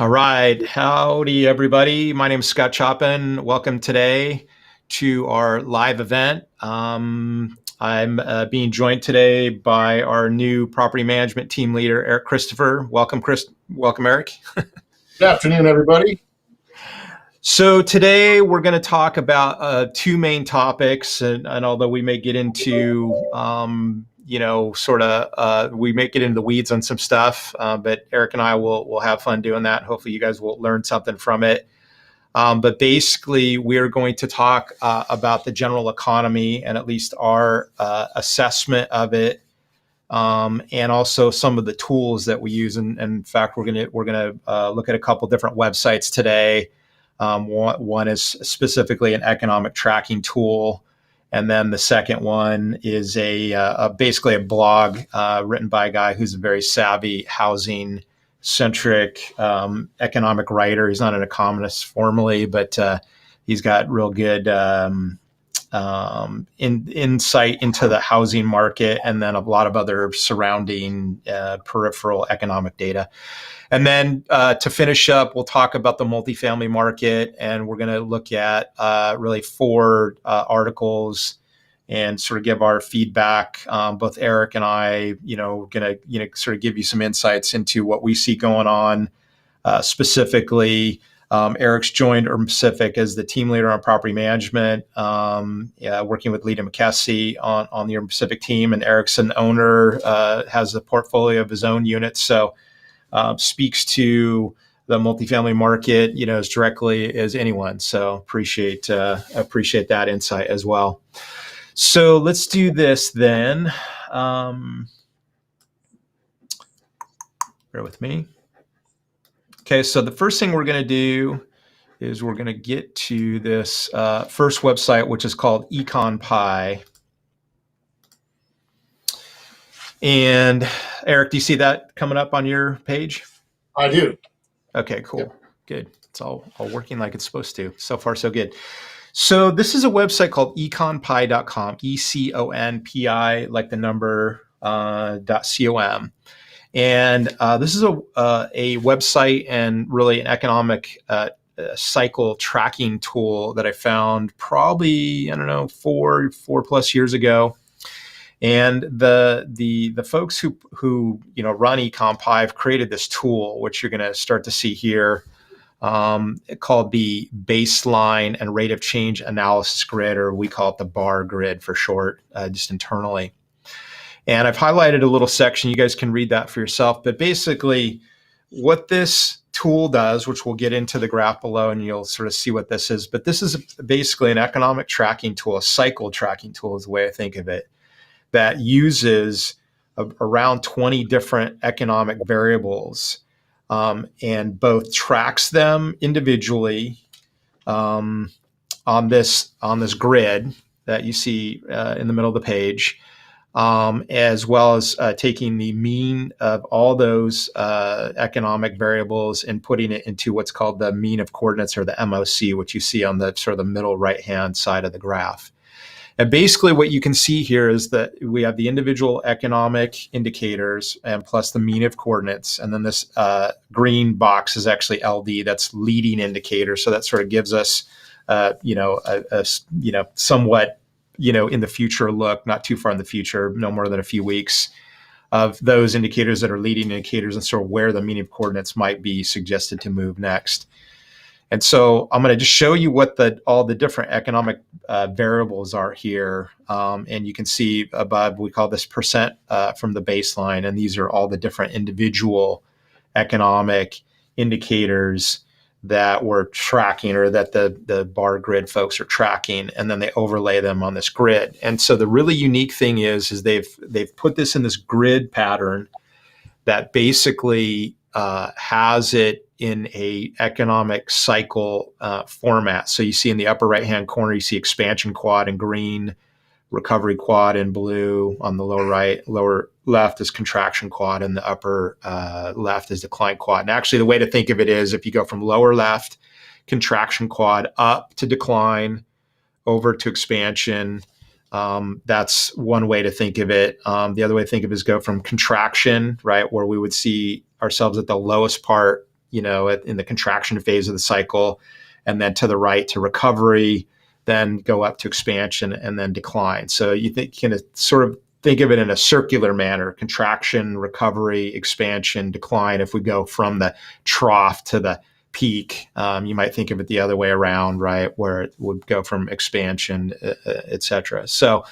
All right. Howdy, everybody. My name is Scott Choppin. Welcome today to our live event. I'm being joined today by our new property management team leader, Eric Christoper. Welcome, Chris. Welcome, Eric. Good afternoon, everybody. So today we're going to talk about two main topics, and although we may get into we may get into the weeds on some stuff, but Eric and I will have fun doing that. Hopefully, you guys will learn something from it. But basically, we're going to talk about the general economy and at least our assessment of it, and also some of the tools that we use. And in fact, we're gonna look at a couple different websites today. One is specifically an economic tracking tool, and then the second one is basically a blog written by a guy who's a very savvy housing centric economic writer. He's not an economist formally, but he's got real good insight into the housing market, and then a lot of other surrounding peripheral economic data. And then to finish up, we'll talk about the multifamily market, and we're going to look at really four articles and sort of give our feedback. Both Eric and I, going to sort of give you some insights into what we see going on specifically. Eric's joined Urban Pacific as the team leader on property management, working with Lita McKessie on the Urban Pacific team. And Eric's an owner, has a portfolio of his own units. So speaks to the multifamily market, as directly as anyone. So appreciate that insight as well. So let's do this then. Bear with me. Okay, so the first thing we're going to do is we're going to get to this first website, which is called Econpi. And Eric, do you see that coming up on your page? I do. Okay, cool. Yep. Good. It's all working like it's supposed to. So far, so good. So this is a website called econpi.com, E-C-O-N-P-I, like the number, .com. And this is a website and really an economic cycle tracking tool that I found probably, 4+ years ago. And the folks who run Econpi have created this tool, which you're going to start to see here, called the Baseline and Rate of Change Analysis Grid, or we call it the BAR grid for short, just internally. And I've highlighted a little section. You guys can read that for yourself. But basically, what this tool does, which we'll get into the graph below, and you'll sort of see what this is. But this is basically an economic tracking tool, a cycle tracking tool is the way I think of it, that uses around 20 different economic variables and both tracks them individually on this grid that you see in the middle of the page, as well as taking the mean of all those economic variables and putting it into what's called the mean of coordinates, or the MOC, which you see on the sort of the middle right-hand side of the graph. And basically what you can see here is that we have the individual economic indicators and plus the mean of coordinates. And then this green box is actually LD, that's leading indicator. So that sort of gives us, somewhat, in the future look, not too far in the future, no more than a few weeks, of those indicators that are leading indicators and sort of where the mean of coordinates might be suggested to move next. And so I'm going to just show you what all the different economic variables are here. And you can see above, we call this percent from the baseline. And these are all the different individual economic indicators that we're tracking, or that the bar grid folks are tracking, and then they overlay them on this grid. And so the really unique thing is they've put this in this grid pattern that basically has it in a economic cycle format. So you see in the upper right-hand corner, you see expansion quad in green, recovery quad in blue. On the lower left is contraction quad, and the upper left is decline quad. And actually the way to think of it is, if you go from lower left, contraction quad, up to decline, over to expansion, that's one way to think of it. The other way to think of it is go from contraction, right, where we would see ourselves at the lowest part in the contraction phase of the cycle, and then to the right to recovery, then go up to expansion and then decline. So you can sort of think of it in a circular manner: contraction, recovery, expansion, decline. If we go from the trough to the peak, you might think of it the other way around, right? Where it would go from expansion, et cetera. So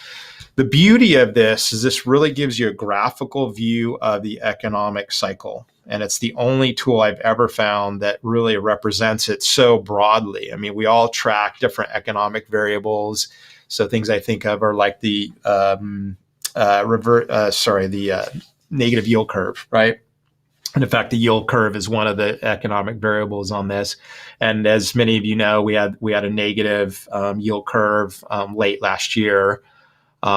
the beauty of this is this really gives you a graphical view of the economic cycle. And it's the only tool I've ever found that really represents it so broadly. I mean, we all track different economic variables. So things I think of are like the negative yield curve, right? And in fact, the yield curve is one of the economic variables on this. And as many of you know, we had a negative yield curve late last year. We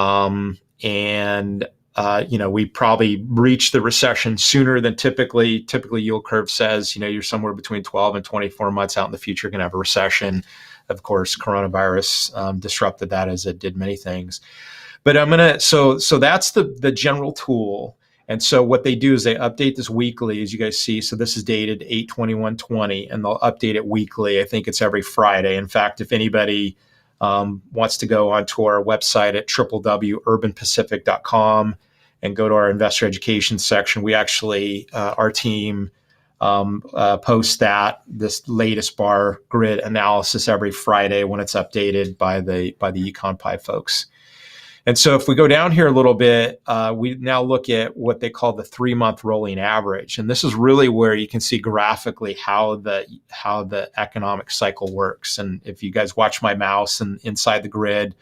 probably reached the recession sooner than typically. Typically, yield curve says, you're somewhere between 12 and 24 months out in the future, you're going to have a recession. Of course, coronavirus disrupted that, as it did many things. But so that's the general tool. And so what they do is they update this weekly, as you guys see. So this is dated 8/21/20, and they'll update it weekly. I think it's every Friday. In fact, if anybody wants to go onto our website at www.urbanpacific.com and go to our investor education section, we actually, our team posts this latest bar grid analysis every Friday when it's updated by the Econpi folks. And so if we go down here a little bit, we now look at what they call the 3-month rolling average. And this is really where you can see graphically how the economic cycle works. And if you guys watch my mouse and inside the grid,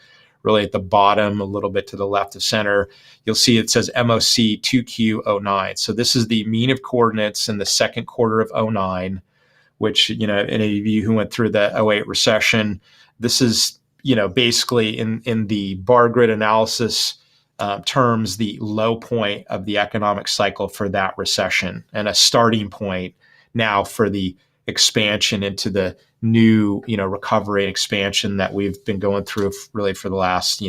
really at the bottom, a little bit to the left of center, you'll see it says MOC 2Q09. So this is the mean of coordinates in the second quarter of 09, which, any of you who went through the 08 recession, this is basically in the bar grid analysis terms, the low point of the economic cycle for that recession, and a starting point now for the expansion into the new, recovery and expansion that we've been going through really for the last,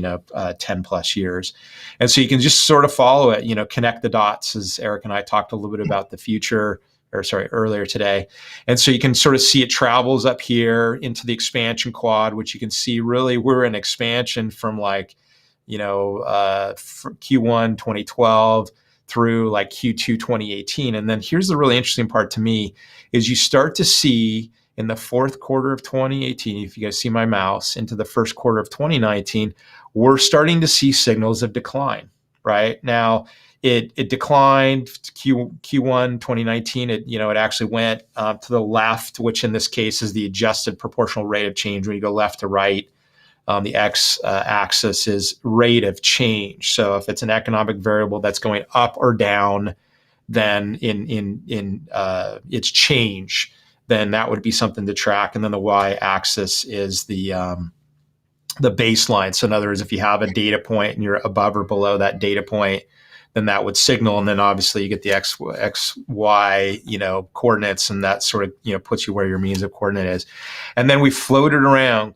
10 plus years. And so you can just sort of follow it, connect the dots, as Eric and I talked a little bit about the future, earlier today. And so you can sort of see it travels up here into the expansion quad, which you can see really we're in expansion from Q1 2012 through like Q2 2018. And then here's the really interesting part to me is you start to see in the fourth quarter of 2018, if you guys see my mouse, into the first quarter of 2019, we're starting to see signals of decline, right? Now, it declined Q1 2019. It actually went to the left, which in this case is the adjusted proportional rate of change. When you go left to right, the x-axis is rate of change. So if it's an economic variable that's going up or down, then in its change, then that would be something to track. And then the y-axis is the baseline. So in other words, if you have a data point and you're above or below that data point, then that would signal. And then obviously you get the X, Y, coordinates, and that sort of, puts you where your means of coordinate is. And then we floated around,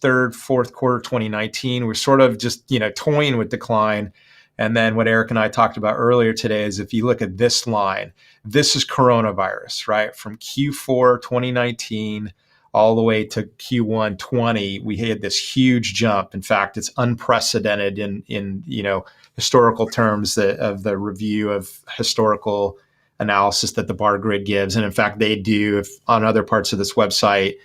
third, fourth quarter, 2019, we're sort of just, toying with decline. And then what Eric and I talked about earlier today is if you look at this line, this is coronavirus, right? From Q4 2019 all the way to Q1 20, we had this huge jump. In fact, it's unprecedented in historical terms of the review of historical analysis that the bar grid gives. And in fact, they do, if on other parts of this website,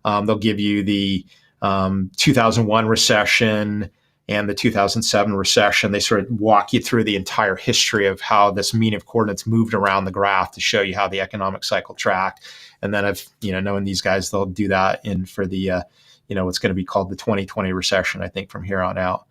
they'll give you the 2001 recession and the 2007 recession. They sort of walk you through the entire history of how this mean of coordinates moved around the graph to show you how the economic cycle tracked. And then if, knowing these guys, they'll do that for the, what's going to be called the 2020 recession, I think, from here on out.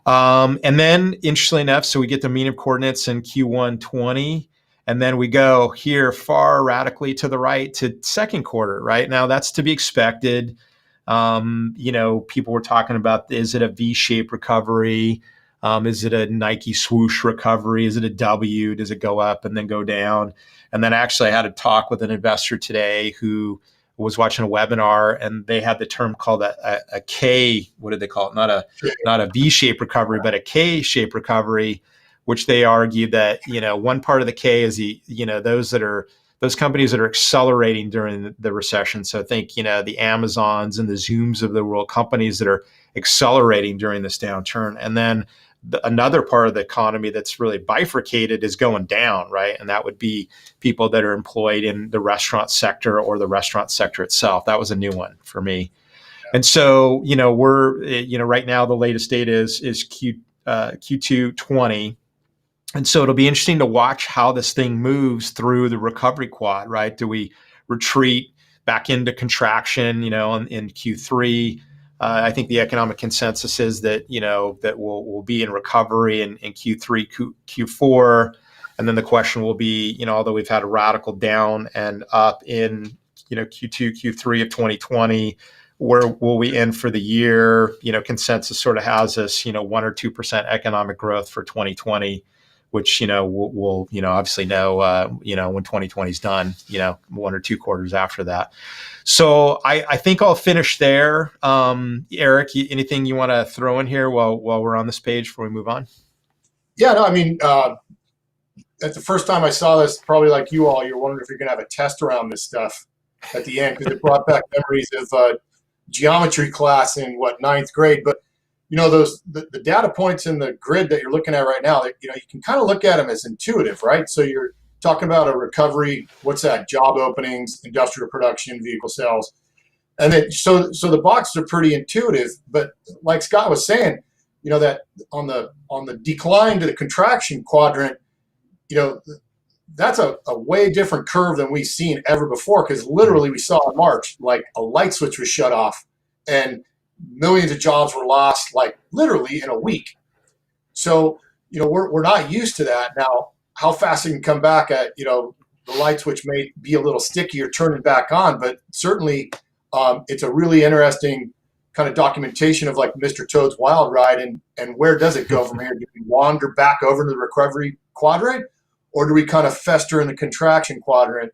And then interestingly enough, so we get the mean of coordinates in Q1 20, and then we go here far radically to the right to second quarter, right? Now that's to be expected. People were talking about, is it a V-shaped recovery? Is it a Nike swoosh recovery? Is it a W? Does it go up and then go down? And then actually I had a talk with an investor today who was watching a webinar, and they had the term called a K, what did they call it? Not a V-shaped recovery, but a K-shaped recovery, which they argued that, one part of the K is those that are those companies that are accelerating during the recession. So think, the Amazons and the Zooms of the world, companies that are accelerating during this downturn. And then another part of the economy that's really bifurcated is going down, right? And that would be people that are employed in the restaurant sector or the restaurant sector itself. That was a new one for me. And so, we're, right now the latest data is Q2 20. And so it'll be interesting to watch how this thing moves through the recovery quad, right? Do we retreat back into contraction, in Q3? I think the economic consensus is that, that we'll be in recovery in Q3, Q4. And then the question will be, although we've had a radical down and up in, Q2, Q3 of 2020, where will we end for the year? Consensus sort of has us, 1 or 2% economic growth for 2020. Which, we'll obviously know, when 2020 is done, 1 or 2 quarters after that. So I think I'll finish there. Eric, anything you want to throw in here while we're on this page before we move on? Yeah, no, I mean, at the first time I saw this, probably like you all, you're wondering if you're going to have a test around this stuff at the end, because it brought back memories of geometry class in ninth grade. But the data points in the grid that you're looking at right now, you can kind of look at them as intuitive, right? So you're talking about a recovery. What's that? Job openings, industrial production, vehicle sales, and then so the boxes are pretty intuitive. But like Scott was saying, that on the decline to the contraction quadrant, that's a way different curve than we've seen ever before. Because literally, we saw in March, like a light switch was shut off, and millions of jobs were lost, like literally in a week. So, we're not used to that. Now, how fast it can come back at, the light switch may be a little stickier turning back on, but certainly it's a really interesting kind of documentation of like Mr. Toad's Wild Ride. And where does it go from here? Do we wander back over to the recovery quadrant, or do we kind of fester in the contraction quadrant?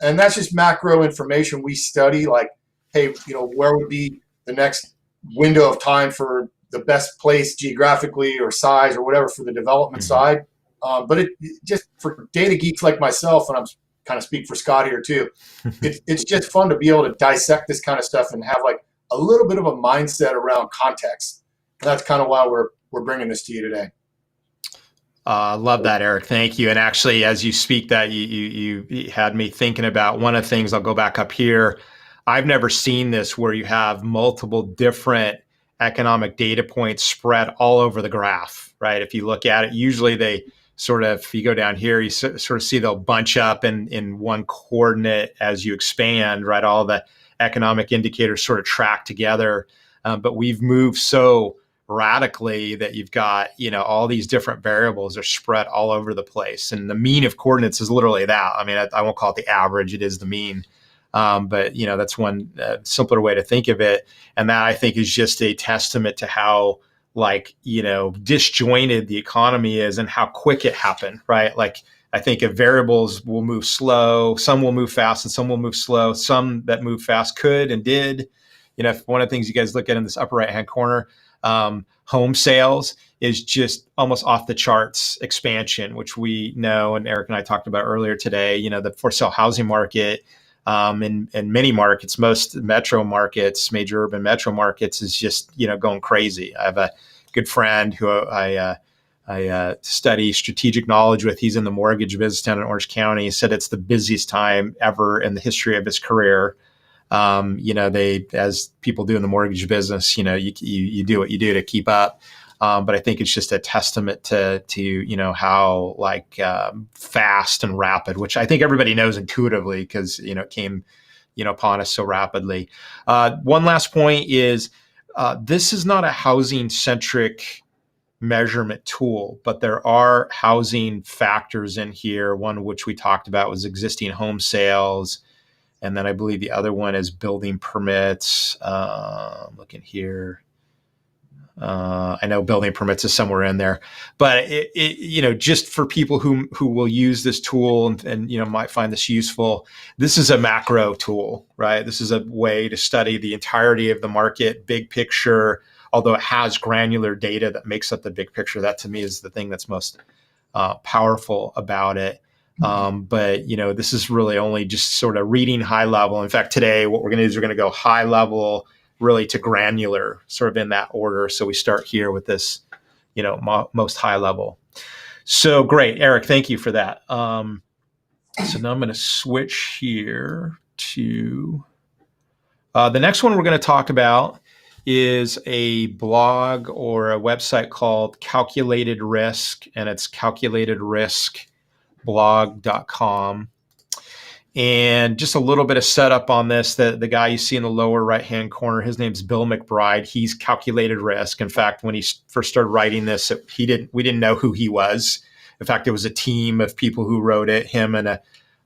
And that's just macro information we study, like, hey, where would be the next window of time for the best place geographically or size or whatever for the development side. But it just, for data geeks like myself, and I'm kind of speak for Scott here too, it's just fun to be able to dissect this kind of stuff and have like a little bit of a mindset around context. And that's kind of why we're bringing this to you today. Love that, Eric. Thank you. And actually, as you speak that, you had me thinking about one of the things. I'll go back up here. I've never seen this where you have multiple different economic data points spread all over the graph, right? If you look at it, usually they sort of, if you go down here, you sort of see they'll bunch up in one coordinate as you expand, right? All the economic indicators sort of track together. But we've moved so radically that you've got, all these different variables are spread all over the place. And the mean of coordinates is literally that. I mean, I won't call it the average, it is the mean. But that's one simpler way to think of it. And that, I think, is just a testament to how, disjointed the economy is and how quick it happened, right? Like, I think if variables will move slow, some will move fast and some will move slow. Some that move fast could and did. One of the things you guys look at in this upper right-hand corner, home sales is just almost off the charts expansion, which we know, and Eric and I talked about earlier today, the for sale housing market, in many markets, most metro markets, major urban metro markets, is just, going crazy. I have a good friend who I study strategic knowledge with. He's in the mortgage business down in Orange County. He said it's the busiest time ever in the history of his career. They, as people do in the mortgage business, you do what you do to keep up. But I think it's just a testament to how fast and rapid, which I think everybody knows intuitively because, it came, upon us so rapidly. One last point is this is not a housing centric measurement tool, but there are housing factors in here. One which we talked about was existing home sales. And then I believe the other one is building permits. Looking here. I know building permits is somewhere in there, but just for people who will use this tool and might find this useful, this is a macro tool, right? This is a way to study the entirety of the market, big picture, although it has granular data that makes up the big picture. That to me is the thing that's most powerful about it. But this is really only just sort of reading high level. In fact, today what we're going to do is we're going to go high level really to granular, sort of in that order. So we start here with this, most high level. So great, Eric, thank you for that. So now I'm going to switch here to the next one we're going to talk about is a blog or a website called Calculated Risk, and it's calculatedriskblog.com. And just a little bit of setup on this. The guy you see in the lower right-hand corner, his name's Bill McBride. He's Calculated Risk. In fact, when he first started writing this, we didn't know who he was. In fact, it was a team of people who wrote it, him and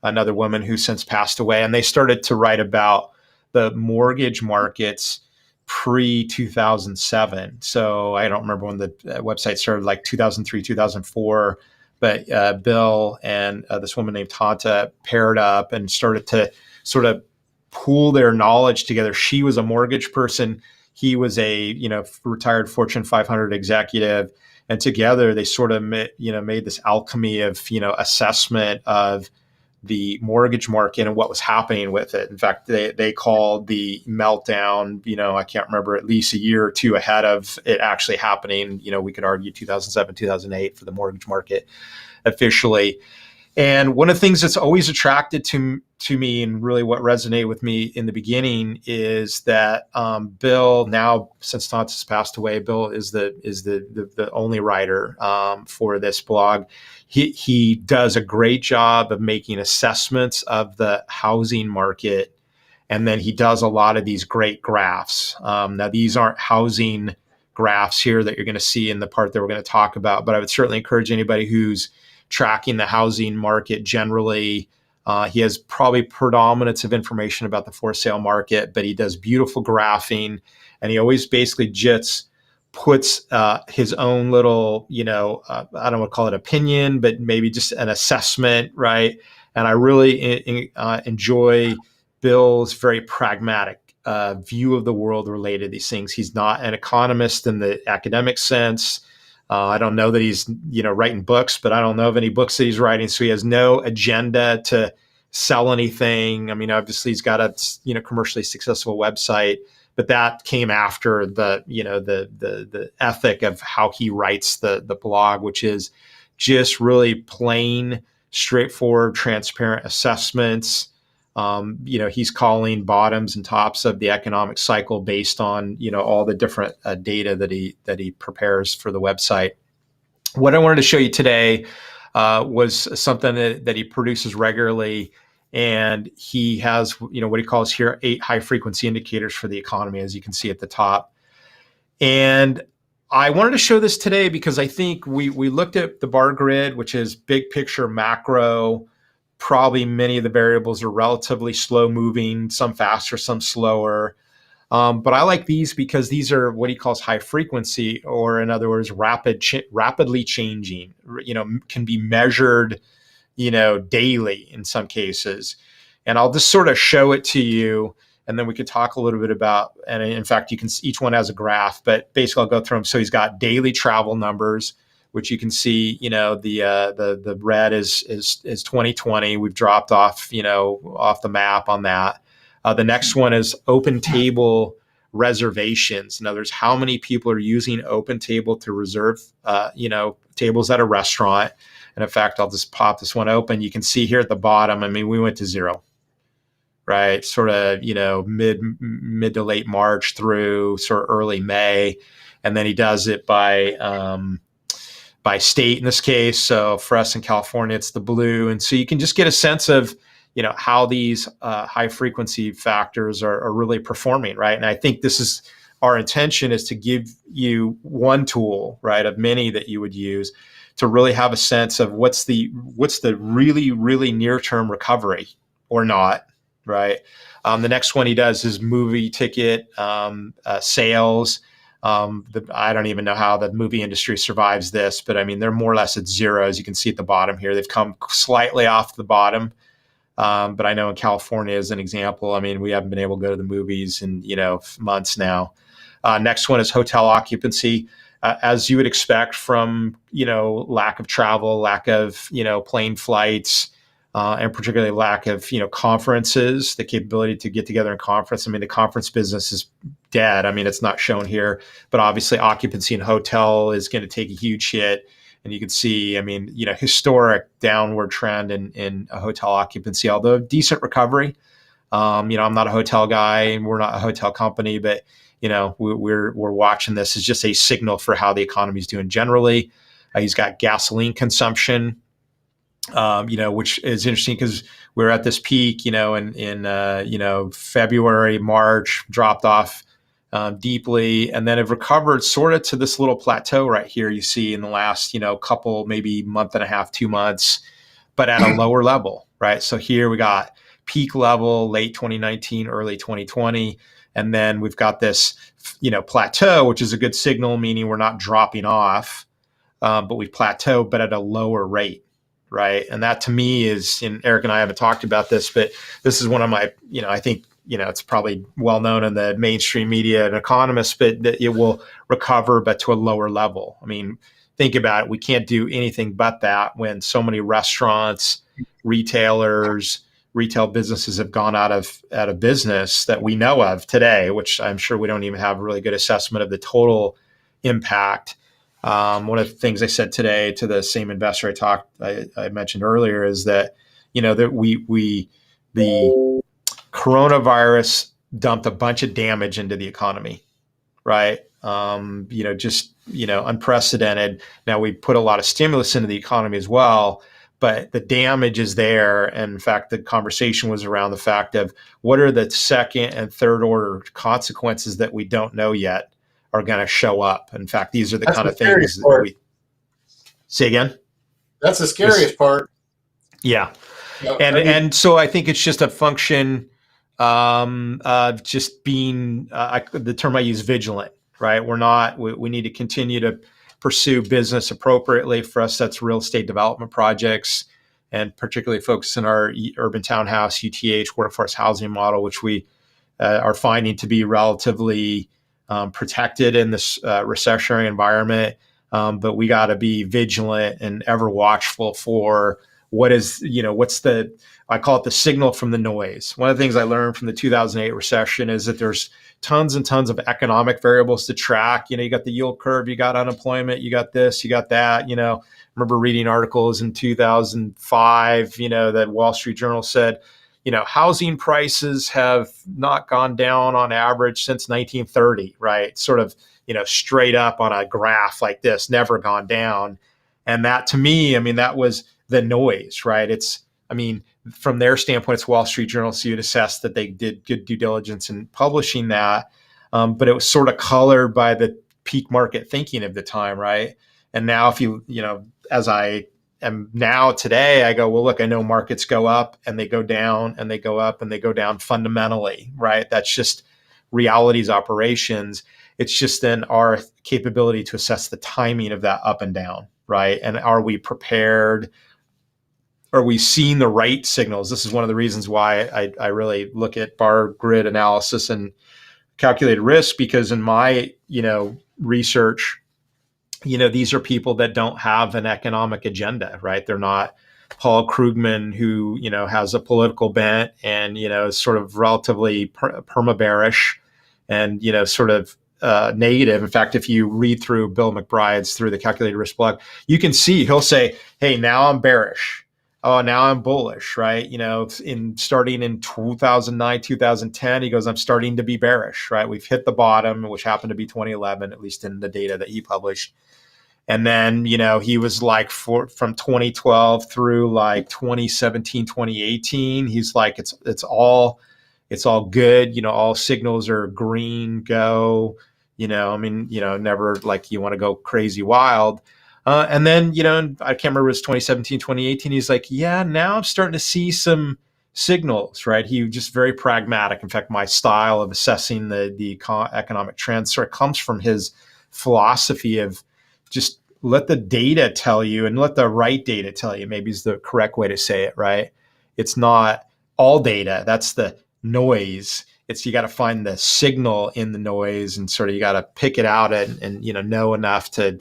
another woman who since passed away. And they started to write about the mortgage markets pre-2007. So I don't remember when the website started, like 2003, 2004. But Bill and this woman named Tanta paired up and started to sort of pool their knowledge together. She was a mortgage person. He was a retired Fortune 500 executive. And together they sort of made this alchemy of assessment of the mortgage market and what was happening with it. In fact, they called the meltdown, I can't remember, at least a year or two ahead of it actually happening. We could argue 2007, 2008 for the mortgage market officially. And one of the things that's always attracted to me and really what resonated with me in the beginning is that Bill, now since Tons passed away, Bill is the only writer for this blog. He does a great job of making assessments of the housing market, and then he does a lot of these great graphs. Now these aren't housing graphs here that you're going to see in the part that we're going to talk about, but I would certainly encourage anybody who's tracking the housing market generally. He has probably predominance of information about the for sale market, but he does beautiful graphing, and he always basically just puts his own little, I don't want to call it opinion, but maybe just an assessment, right? And I really enjoy Bill's very pragmatic view of the world related to these things. He's not an economist in the academic sense. I don't know that he's, writing books, but I don't know of any books that he's writing. So he has no agenda to sell anything. I mean, obviously he's got a, commercially successful website, but that came after the ethic of how he writes the blog, which is just really plain, straightforward, transparent assessments. He's calling bottoms and tops of the economic cycle based on, all the different data that he prepares for the website. What I wanted to show you today was something that he produces regularly, and he has, what he calls here 8 high frequency indicators for the economy, as you can see at the top. And I wanted to show this today because I think we looked at the bar grid, which is big picture macro. Probably many of the variables are relatively slow moving, some faster, some slower. But I like these because these are what he calls high frequency, or in other words, rapidly changing, can be measured, daily in some cases. And I'll just sort of show it to you, and then we could talk a little bit about, and in fact, each one has a graph, but basically I'll go through them. So he's got daily travel numbers, which you can see, the red is 2020. We've dropped off, off the map on that. The next one is open table reservations. In other words, how many people are using open table to reserve, tables at a restaurant. And in fact, I'll just pop this one open. You can see here at the bottom, I mean, we went to 0, right? Sort of, mid to late March through sort of early May. And then he does it by state in this case. So for us in California, it's the blue. And so you can just get a sense of, how these high frequency factors are really performing, right? And I think this is our intention, is to give you one tool, right, of many that you would use to really have a sense of what's the really, really near-term recovery or not, right? The next one he does is movie ticket sales. I don't even know how the movie industry survives this, but I mean, they're more or less at 0, as you can see at the bottom here. They've come slightly off the bottom. But I know in California, as an example, I mean, we haven't been able to go to the movies in, months now. Next one is hotel occupancy. As you would expect from, lack of travel, lack of, plane flights, and particularly lack of, conferences, the capability to get together in conference. I mean, the conference business is dead. I mean, it's not shown here, but obviously occupancy in hotel is going to take a huge hit. And you can see, I mean, historic downward trend in hotel occupancy, although decent recovery. I'm not a hotel guy and we're not a hotel company, but we're watching this as just a signal for how the economy is doing generally. He's got gasoline consumption, which is interesting because we're at this peak, in February, March, dropped off deeply, and then have recovered sort of to this little plateau right here you see in the last, couple, maybe month and a half, 2 months, but at a lower level, right? So here we got peak level, late 2019, early 2020. And then we've got this, plateau, which is a good signal, meaning we're not dropping off, but we've plateaued, but at a lower rate, right? And that to me is, and Eric and I haven't talked about this, but this is one of my, I think, it's probably well known in the mainstream media and economists, but that it will recover, but to a lower level. I mean, think about it. We can't do anything but that when so many restaurants, retailers, retail businesses have gone out of business that we know of today, which I'm sure we don't even have a really good assessment of the total impact. One of the things I said today to the same investor I mentioned earlier is that, that the coronavirus dumped a bunch of damage into the economy, right? Unprecedented. Now we put a lot of stimulus into the economy as well, but the damage is there. And in fact, the conversation was around the fact of what are the second and third order consequences that we don't know yet are going to show up. In fact, these are the kind of things that we say again. That's the scariest part. Yeah. And so I think it's just a function of just being, the term I use, vigilant, right? We need to continue to pursue business appropriately. For us, that's real estate development projects, and particularly focus on our urban townhouse, UTH, workforce housing model, which we are finding to be relatively protected in this recessionary environment. But we got to be vigilant and ever watchful for what's I call it the signal from the noise. One of the things I learned from the 2008 recession is that there's tons and tons of economic variables to track. You got the yield curve, you got unemployment, you got this, you got that. I remember reading articles in 2005, that Wall Street Journal said, housing prices have not gone down on average since 1930, right? Sort of, straight up on a graph like this, never gone down. And that to me, that was the noise, right? From their standpoint, it's Wall Street Journal, so you'd assess that they did good due diligence in publishing that. But it was sort of colored by the peak market thinking of the time, right? And now if as I am now today, I go, well, look, I know markets go up and they go down and they go up and they go down fundamentally, right? That's just reality's operations. It's just then our capability to assess the timing of that up and down, right? And are we prepared? Are we seeing the right signals? This is one of the reasons why I really look at bar grid analysis and calculated risk, because in my, research, these are people that don't have an economic agenda, right? They're not Paul Krugman, who, has a political bent and, is sort of relatively perma-bearish and, sort of negative. In fact, if you read through Bill McBride's Through the Calculated Risk blog, you can see he'll say, hey, now I'm bearish. Oh, now I'm bullish, right? Starting in 2009, 2010, he goes, I'm starting to be bearish, right? We've hit the bottom, which happened to be 2011, at least in the data that he published. And then, he was like from 2012 through like 2017, 2018, he's like, it's all good. All signals are green, go, never like you want to go crazy wild. And then, I can't remember, it was 2017, 2018. He's like, yeah, now I'm starting to see some signals, right? He was just very pragmatic. In fact, my style of assessing the economic trends sort of comes from his philosophy of just let the data tell you and let the right data tell you, maybe is the correct way to say it, right? It's not all data. That's the noise. You got to find the signal in the noise and sort of you got to pick it out and know enough to,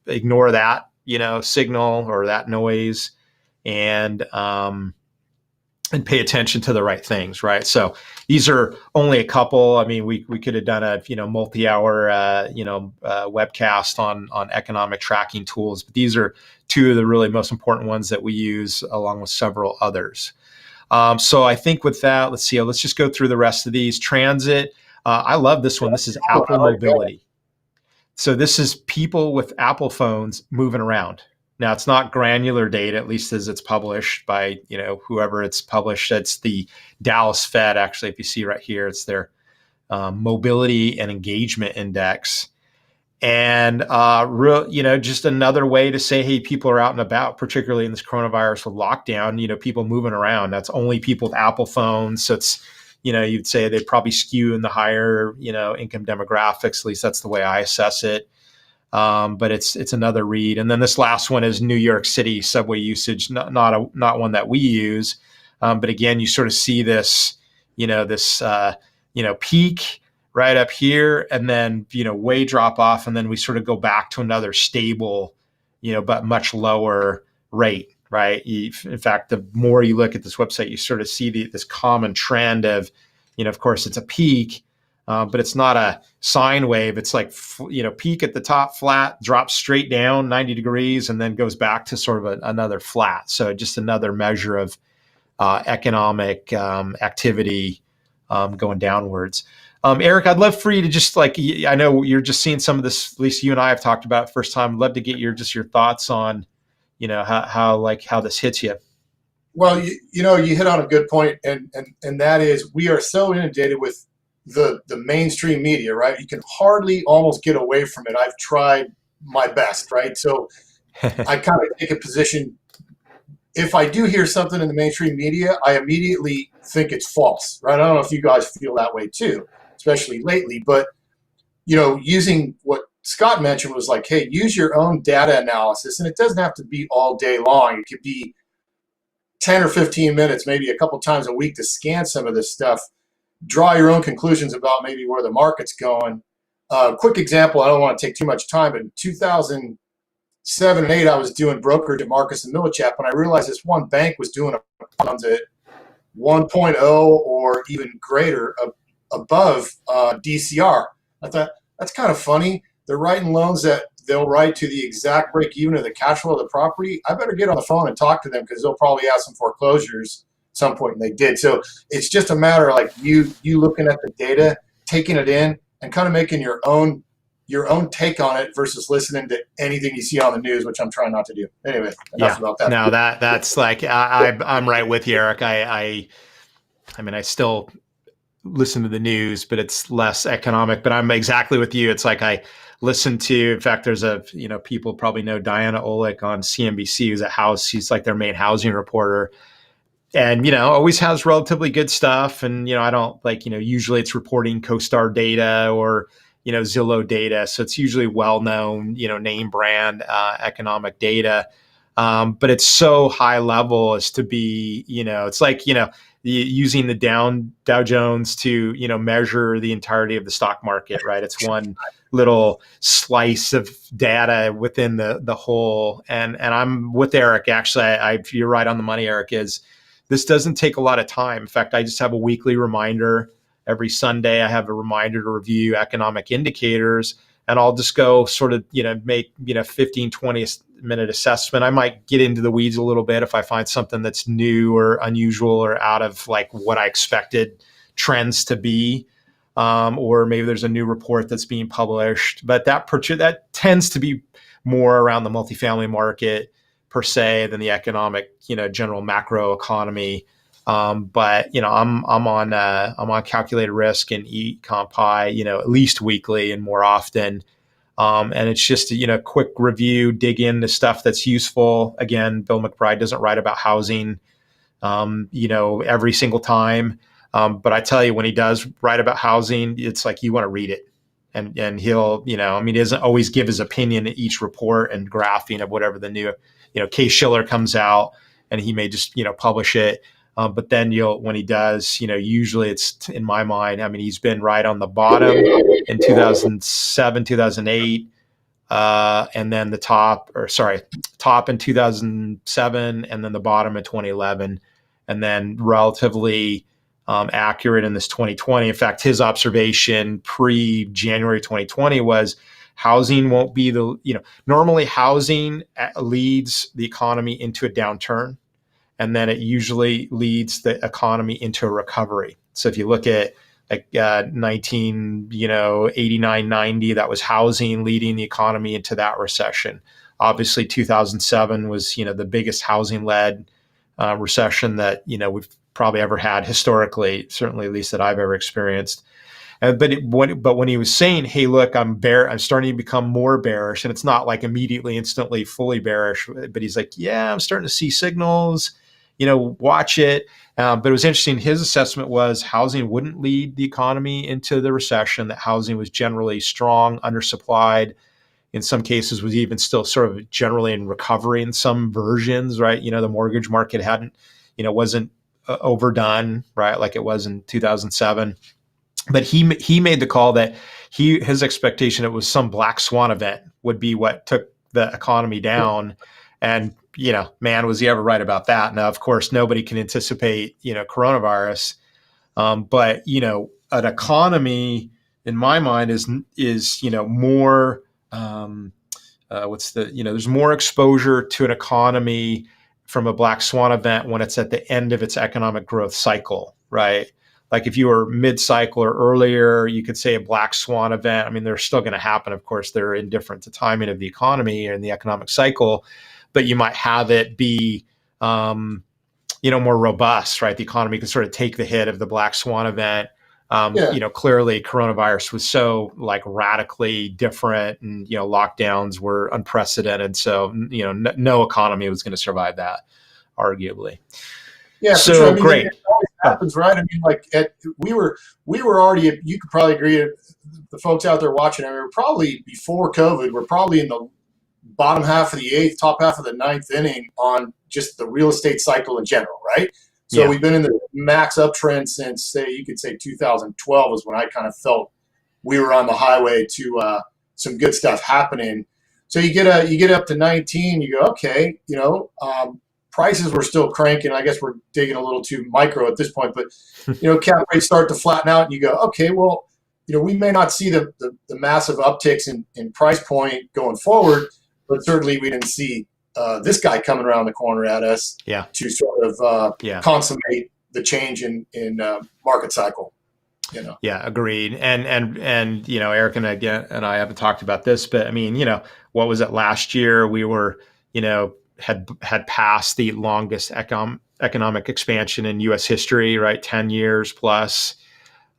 ignore that, signal or that noise and and pay attention to the right things, right? So these are only a couple. I mean, we could have done a multi-hour webcast on economic tracking tools, but these are two of the really most important ones that we use, along with several others. So I think with that, let's see. Let's just go through the rest of these. Transit. I love this one. This is Apple Mobility. So this is people with Apple phones moving around. Now it's not granular data, at least as it's published by whoever it's published. It's the Dallas Fed. Actually, if you see right here, it's their mobility and engagement index. And just another way to say, hey, people are out and about, particularly in this coronavirus with lockdown. People moving around. That's only people with Apple phones. So it's you'd say they probably skew in the higher income demographics. At least that's the way I assess it. But it's another read. And then this last one is New York City subway usage, not one that we use. But again, you sort of see this, peak right up here, and then, way drop off. And then we sort of go back to another stable, but much lower rate, right? In fact, the more you look at this website, you sort of see this common trend of, of course, it's a peak, but it's not a sine wave. It's like, peak at the top, flat, drops straight down 90 degrees, and then goes back to sort of another flat. So just another measure of economic activity going downwards. Eric, I'd love for you to just I know you're just seeing some of this, at least you and I have talked about it first time. I'd love to get your thoughts on, how this hits you. Well, you hit on a good point, and that is we are so inundated with the mainstream media, right? You can hardly almost get away from it. I've tried my best, right? So I kind of take a position. If I do hear something in the mainstream media, I immediately think it's false, right? I don't know if you guys feel that way too, especially lately, but using what Scott mentioned was like, hey, use your own data analysis, and it doesn't have to be all day long. It could be 10 or 15 minutes, maybe a couple times a week, to scan some of this stuff, draw your own conclusions about maybe where the market's going. Quick example, I don't want to take too much time, but in 2007 and 8, I was doing brokerage at Marcus and Millichap, and I realized this one bank was doing a at 1.0 or even greater above DCR. I thought, that's kind of funny. They're writing loans that they'll write to the exact break even of the cash flow of the property. I better get on the phone and talk to them, because they'll probably have some foreclosures at some point, and they did. So it's just a matter of you looking at the data, taking it in, and kind of making your own take on it versus listening to anything you see on the news, which I'm trying not to do. Anyway, enough about that. No, that's I'm right with you, Eric. I mean, I still listen to the news, but it's less economic. But I'm exactly with you. It's like I listen to, in fact, there's people probably know Diana Olick on CNBC, who's she's like their main housing reporter. And, always has relatively good stuff. And, I don't usually it's reporting CoStar data or, Zillow data. So it's usually well-known, name brand economic data. But it's so high level as to be, it's like, using the Dow Jones to, measure the entirety of the stock market, right? It's one little slice of data within the whole. And I'm with Eric, actually. You're right on the money, Eric, this doesn't take a lot of time. In fact, I just have a weekly reminder. Every Sunday, I have a reminder to review economic indicators, and I'll just go sort of, make, 15, 20 minute assessment. I might get into the weeds a little bit if I find something that's new or unusual or out of what I expected trends to be. Or maybe there's a new report that's being published, but that tends to be more around the multifamily market per se than the economic, general macro economy. But I'm on calculated risk and Econpi, at least weekly and more often. And it's just a quick review, dig into stuff that's useful. Again, Bill McBride doesn't write about housing, every single time. But I tell you, when he does write about housing, it's like you want to read it. And he'll, he doesn't always give his opinion at each report and graphing of whatever the new, Case Shiller comes out, and he may just, publish it. But then when he does, usually it's, in my mind, he's been right on the bottom in 2007, 2008, and then top in 2007, and then the bottom in 2011. and then relatively accurate in this 2020. In fact, his observation pre-January 2020 was housing won't be normally housing leads the economy into a downturn, and then it usually leads the economy into a recovery. So if you look at 1989, 90, that was housing leading the economy into that recession. Obviously, 2007 was, the biggest housing-led recession that, we've probably ever had historically, certainly at least that I've ever experienced. But when he was saying, "Hey, look, I'm starting to become more bearish," and it's not like immediately, instantly, fully bearish, but he's like, "Yeah, I'm starting to see signals. Watch it." But it was interesting. His assessment was housing wouldn't lead the economy into the recession. That housing was generally strong, undersupplied. In some cases, was even still sort of generally in recovery in some versions. Right? The mortgage market wasn't overdone, right, like it was in 2007. But he made the call that his expectation it was some black swan event would be what took the economy down. And, man, was he ever right about that? Now, of course, nobody can anticipate, coronavirus. But, an economy, in my mind, is more, there's more exposure to an economy from a black swan event when it's at the end of its economic growth cycle, right? Like if you were mid-cycle or earlier, you could say a black swan event. I mean, they're still going to happen. Of course, they're indifferent to timing of the economy and the economic cycle, but you might have it be, more robust, right? The economy can sort of take the hit of the black swan event. Clearly coronavirus was so radically different, and, lockdowns were unprecedented. So, no economy was going to survive that, arguably. Yeah, so sure. I mean, great. It always happens, right? I mean, we were already. You could probably agree. The folks out there watching, we were probably before COVID. We're probably in the bottom half of the eighth, top half of the ninth inning on just the real estate cycle in general, right? So we've been in the max uptrend since, you could say 2012 is when I kind of felt we were on the highway to some good stuff happening. So you get up to 19, you go, okay, prices were still cranking. I guess we're digging a little too micro at this point, but cap rates start to flatten out, and you go, okay, well, we may not see the massive upticks in price point going forward, but certainly we didn't see this guy coming around the corner at us to sort of consummate the change in market cycle. Yeah, agreed. And Eric and I haven't talked about this, but I mean, what was it last year? We were, had passed the longest economic expansion in U.S. history, right? 10 years plus.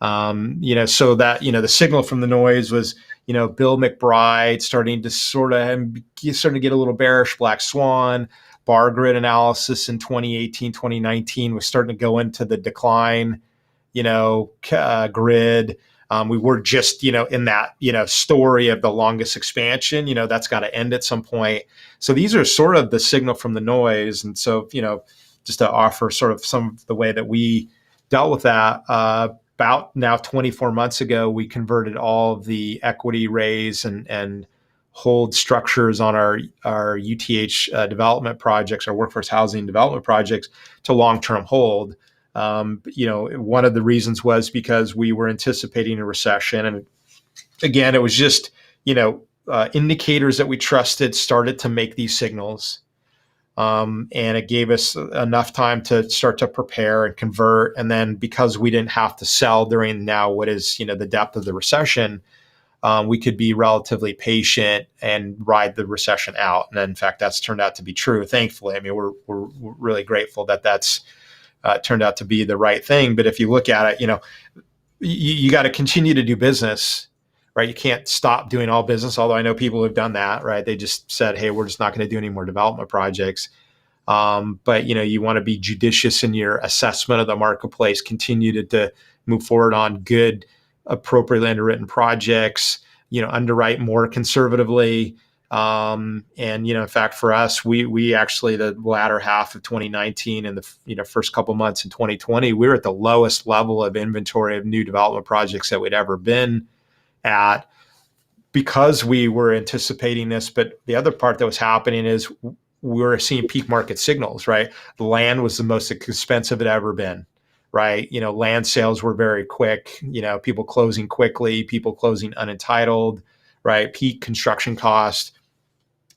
So that, the signal from the noise was, Bill McBride starting to get a little bearish, black swan. Bar grid analysis in 2018, 2019 was starting to go into the decline, grid. We were just, in that, story of the longest expansion, that's got to end at some point. So these are sort of the signal from the noise. And so, just to offer sort of some of the way that we dealt with that, about now 24 months ago, we converted all of the equity raise and hold structures on our UTH development projects, our workforce housing development projects, to long-term hold. One of the reasons was because we were anticipating a recession. And again, it was just, indicators that we trusted started to make these signals. And it gave us enough time to start to prepare and convert. And then because we didn't have to sell during now what is, the depth of the recession, we could be relatively patient and ride the recession out. And in fact, that's turned out to be true. Thankfully, I mean, we're really grateful that that's turned out to be the right thing. But if you look at it, you got to continue to do business, right? You can't stop doing all business. Although I know people who've done that, right? They just said, hey, we're just not going to do any more development projects. But you want to be judicious in your assessment of the marketplace, continue to move forward on good, appropriately underwritten projects, underwrite more conservatively. In fact, for us, we actually, the latter half of 2019 and the first couple months in 2020, we were at the lowest level of inventory of new development projects that we'd ever been at, because we were anticipating this. But the other part that was happening is we were seeing peak market signals, right? The land was the most expensive it ever been, right? Land sales were very quick, people closing quickly, people closing unentitled, right? Peak construction cost.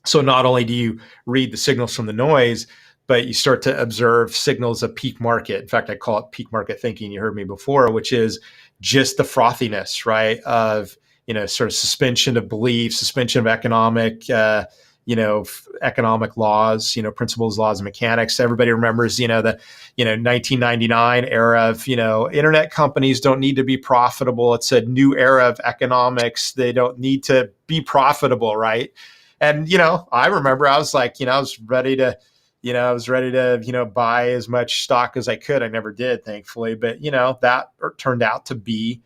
So not only do you read the signals from the noise, but you start to observe signals of peak market. In fact, I call it peak market thinking. You heard me before, which is just the frothiness, right? Of, sort of suspension of belief, suspension of economic laws, principles, laws, and mechanics. Everybody remembers, the 1999 era of, internet companies don't need to be profitable. It's a new era of economics. They don't need to be profitable, right? And, I remember I was like, I was ready to, buy as much stock as I could. I never did, thankfully. But, that turned out to be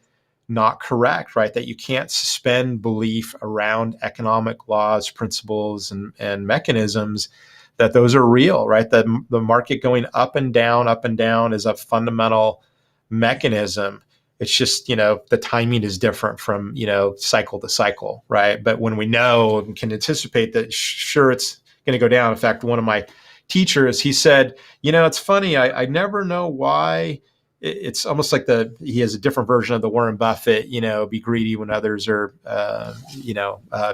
not correct, right? That you can't suspend belief around economic laws, principles, and mechanisms, that those are real, right? The market going up and down is a fundamental mechanism. It's just, the timing is different from, cycle to cycle, right? But when we know and can anticipate that, sure, it's going to go down. In fact, one of my teachers, he said, it's funny, I never know why. It's almost like he has a different version of the Warren Buffett, be greedy when others are,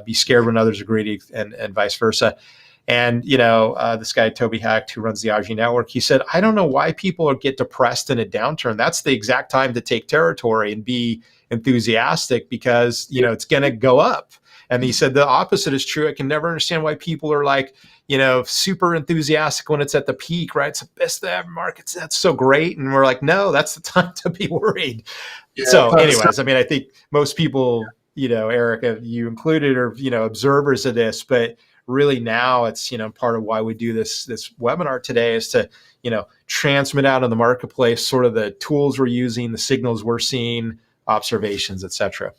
be scared when others are greedy, and vice versa. And, this guy, Toby Hecht, who runs the IG Network, he said, I don't know why people get depressed in a downturn. That's the exact time to take territory and be enthusiastic, because, it's going to go up. And he said the opposite is true. I can never understand why people are like, super enthusiastic when it's at the peak, right? It's the best ever markets. That's so great. And we're like, no, that's the time to be worried. Yeah, so anyways, I think most people, Eric, you included, are, observers of this, but really now it's, part of why we do this webinar today is to, transmit out in the marketplace sort of the tools we're using, the signals we're seeing, observations, et cetera.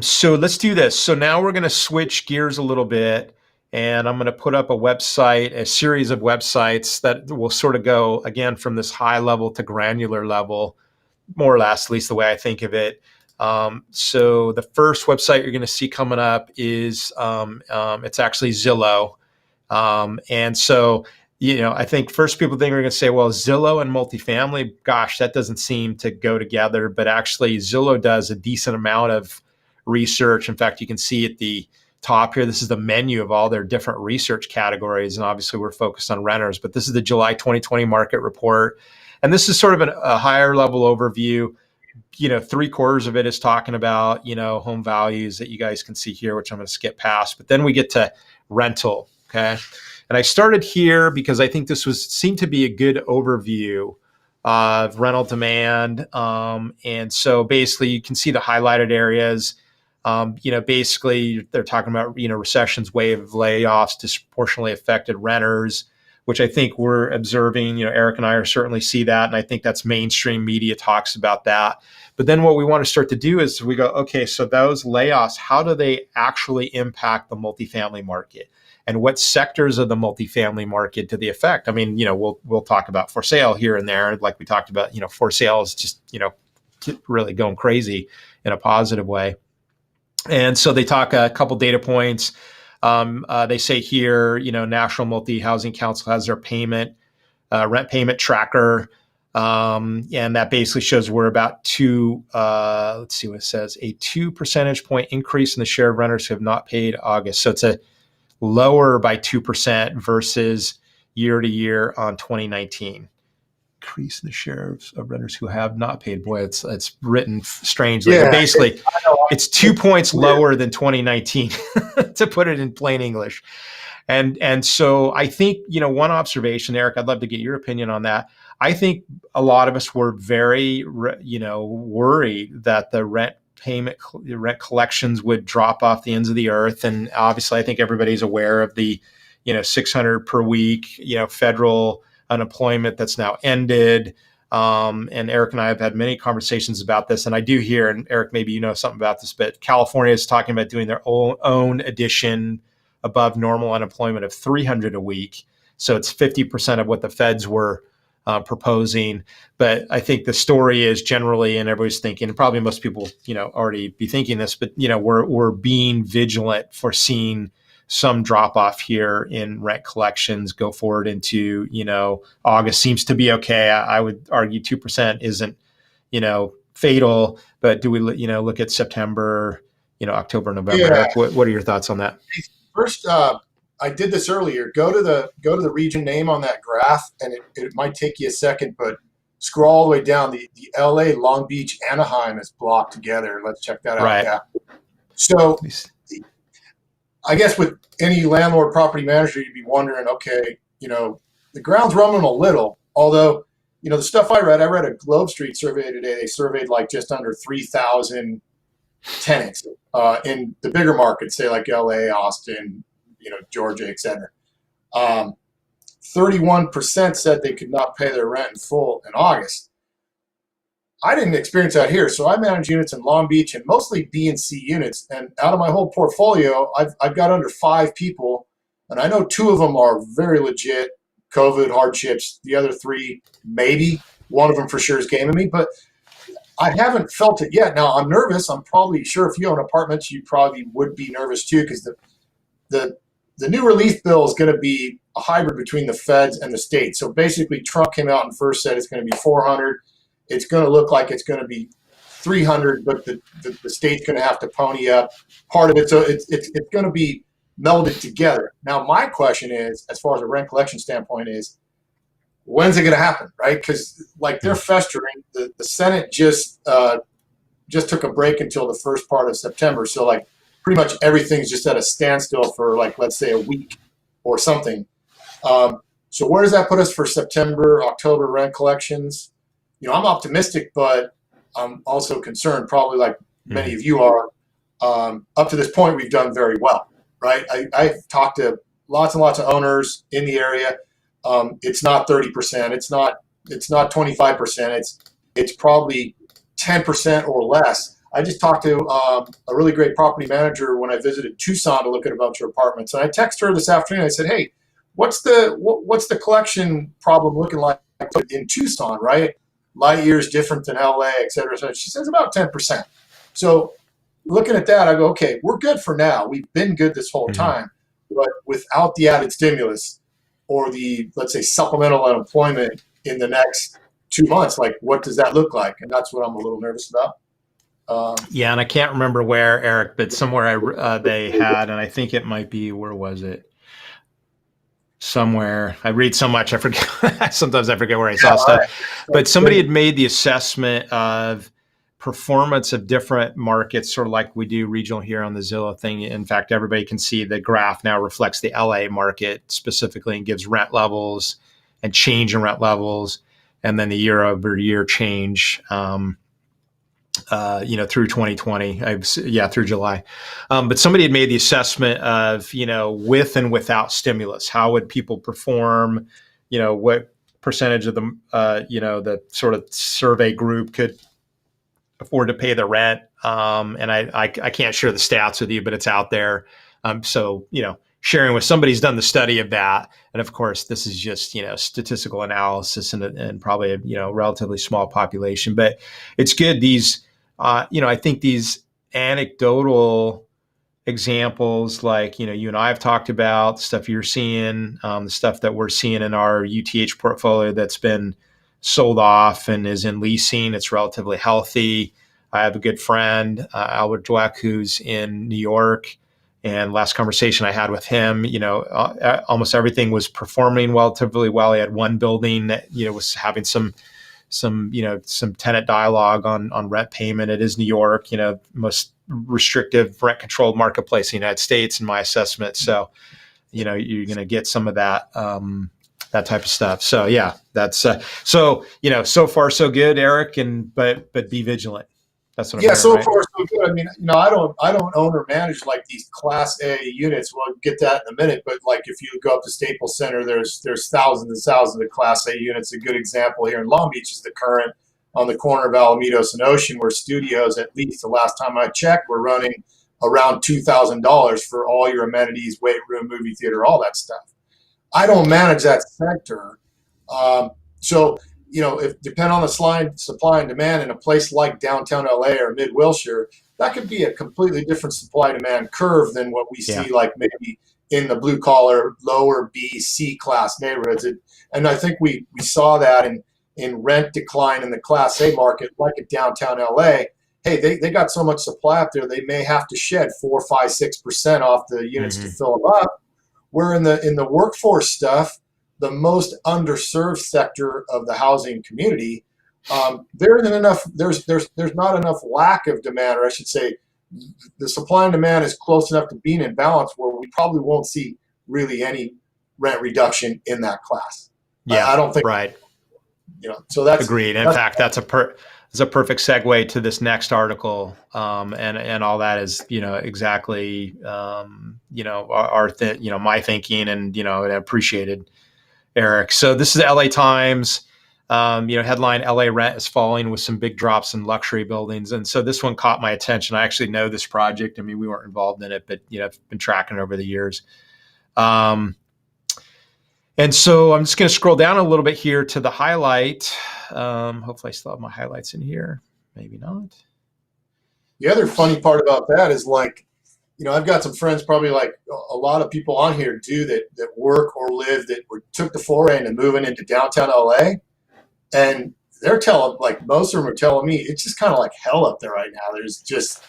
So let's do this. So now we're going to switch gears a little bit, and I'm going to put up a series of websites that will sort of go, again, from this high level to granular level, more or less, at least the way I think of it. So the first website you're going to see coming up is, it's actually Zillow. And so, I think first people think are going to say, well, Zillow and multifamily, gosh, that doesn't seem to go together. But actually, Zillow does a decent amount of research. In fact, you can see at the top here, this is the menu of all their different research categories. And obviously, we're focused on renters, but this is the July 2020 market report. And this is sort of a higher level overview. 3/4 of it is talking about, home values that you guys can see here, which I'm going to skip past. But then we get to rental. Okay. And I started here because I think this seemed to be a good overview of rental demand. And so basically you can see the highlighted areas. Basically they're talking about, recessions, wave of layoffs, disproportionately affected renters, which I think we're observing. Eric and I are certainly see that. And I think that's mainstream media talks about that. But then what we want to start to do is we go, okay, so those layoffs, how do they actually impact the multifamily market? And what sectors of the multifamily market do they affect? I mean, we'll talk about for sale here and there, like we talked about. For sale is just, really going crazy in a positive way. And so they talk a couple data points. They say here, National Multi-Housing Council has their rent payment tracker. And that basically shows we're about let's see what it says, a 2 percentage point increase in the share of renters who have not paid August. So it's a lower by 2% versus year to year on 2019. Increase in the share of renters who have not paid. Boy, it's written strangely. Yeah, but basically, it's 2 points lower than 2019, to put it in plain English. And so I think, one observation, Eric, I'd love to get your opinion on that. I think a lot of us were very, worried that the rent collections would drop off the ends of the earth. And obviously, I think everybody's aware of the, 600 per week, federal unemployment that's now ended. And Eric and I have had many conversations about this. And I do hear, and Eric, maybe you know something about this, but California is talking about doing their own addition above normal unemployment of 300 a week. So it's 50% of what the feds were proposing. But I think the story is generally, and everybody's thinking, and probably most people, already be thinking this, but we're being vigilant for seeing some drop off here in rent collections go forward into, August seems to be okay. I would argue 2% isn't, fatal, but do we, look at September, October, November? Yeah. Eric, what are your thoughts on that? First, I did this earlier. Go to the region name on that graph, and it might take you a second, but scroll all the way down. The LA, Long Beach, Anaheim is blocked together. Let's check that out. Right. Yeah. So I guess with any landlord property manager, you'd be wondering, okay, the ground's rumbling a little, although, the stuff I read a Globe Street survey today. They surveyed like just under 3,000 tenants in the bigger markets, say like LA, Austin, Georgia, et cetera. 31% said they could not pay their rent in full in August. I didn't experience that here. So I manage units in Long Beach and mostly B and C units. And out of my whole portfolio, I've got under 5 people, and I know 2 of them are very legit COVID hardships. The other 3, maybe. One of them for sure is gaming me, but I haven't felt it yet. Now I'm nervous. I'm probably sure if you own apartments, you probably would be nervous too, because the new relief bill is going to be a hybrid between the feds and the state. So basically, Trump came out and first said it's going to be 400. It's going to look like it's going to be 300, but the state's going to have to pony up part of it. So it's going to be melded together. Now, my question is, as far as a rent collection standpoint, is when's it going to happen, right? Because like they're festering. The Senate just took a break until the first part of September. So like pretty much everything's just at a standstill for like, let's say, a week or something. So where does that put us for September, October rent collections? I'm optimistic, but I'm also concerned, probably like many of you are. Up to this point, we've done very well, right? I've talked to lots and lots of owners in the area. It's not 30%. It's not 25%. It's probably 10% or less. I just talked to a really great property manager when I visited Tucson to look at a bunch of apartments, and I texted her this afternoon. I said, "Hey, what's the collection problem looking like in Tucson, right? Light years different than LA, et cetera." So she says about 10%. So looking at that, I go, okay, we're good for now. We've been good this whole time, but without the added stimulus or the, let's say, supplemental unemployment in the next 2 months, like what does that look like? And that's what I'm a little nervous about. Yeah, and I can't remember where, Eric, but somewhere they had, and I think it might be, where was it? Somewhere. I read so much, I forget. Sometimes I forget where I saw stuff. Right. But somebody had made the assessment of performance of different markets, sort of like we do regional here on the Zillow thing. In fact, everybody can see the graph now reflects the LA market specifically and gives rent levels and change in rent levels, and then the year over year change. Through 2020, through July. But somebody had made the assessment of, with and without stimulus, how would people perform? What percentage of the, the sort of survey group could afford to pay the rent? And I can't share the stats with you, but it's out there. So, sharing with somebody's done the study of that. And of course, this is just, statistical analysis and probably a, relatively small population, but it's good. These, I think these anecdotal examples, like, you and I have talked about, stuff you're seeing, the stuff that we're seeing in our UTH portfolio that's been sold off and is in leasing. It's relatively healthy. I have a good friend, Albert Dweck, who's in New York. And last conversation I had with him, almost everything was performing relatively well. He had one building that, was having some tenant dialogue on rent payment. It is New York, most restrictive rent controlled marketplace in the United States, in my assessment. So, you're going to get some of that, that type of stuff. So yeah, that's, so far so good, Eric, but be vigilant. That's what I'm hearing, so right? far so good. I mean, I don't own or manage like these Class A units. We'll get that in a minute. But like if you go up to Staples Center, there's thousands and thousands of Class A units. A good example here in Long Beach is the current on the corner of Alamitos and Ocean, where studios, at least the last time I checked, were running around $2,000 for all your amenities, weight room, movie theater, all that stuff. I don't manage that sector. So, if depend on the supply and demand in a place like downtown LA or mid Wilshire, that could be a completely different supply demand curve than what we Yeah. see like maybe in the blue collar lower B C class neighborhoods. And I think we saw that in rent decline in the class A market, like at downtown LA. Hey, they got so much supply up there, they may have to shed 4, 5, 6% off the units to Hmm. fill them up. Where in the workforce stuff, the most underserved sector of the housing community, there isn't enough. There's not enough lack of demand, or I should say, the supply and demand is close enough to being in balance where we probably won't see really any rent reduction in that class. Yeah. I don't think Right. So that's Agreed. In that's fact, is a perfect segue to this next article, and all that is exactly my thinking, and I appreciated Eric. So this is the LA Times. Headline: LA rent is falling with some big drops in luxury buildings, and so this one caught my attention. I actually know this project. I mean, we weren't involved in it, but I've been tracking it over the years. Um, and so I'm just going to scroll down a little bit here to the highlight. Hopefully I still have my highlights in here. Maybe not. the other funny part about that is like, I've got some friends, probably like a lot of people on here do that work or live took the foray into moving into downtown LA, and they're telling, like, most of them are telling me it's just kind of like hell up there right now. There's just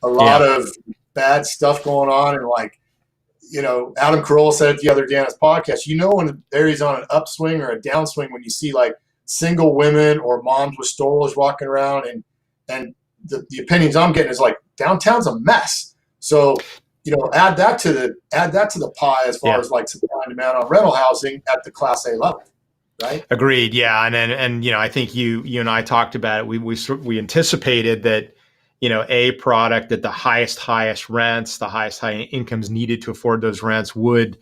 a lot Yeah. of bad stuff going on, and like, Adam Carolla said it the other day on his podcast. When the area's on an upswing or a downswing when you see like single women or moms with strollers walking around, and the opinions I'm getting is like downtown's a mess. So add that to the pie as far Yeah. as like supply and demand on rental housing at the Class A level, right? Agreed. Yeah. And I think you and I talked about it. We anticipated that, a product at the highest rents, the highest high incomes needed to afford those rents would,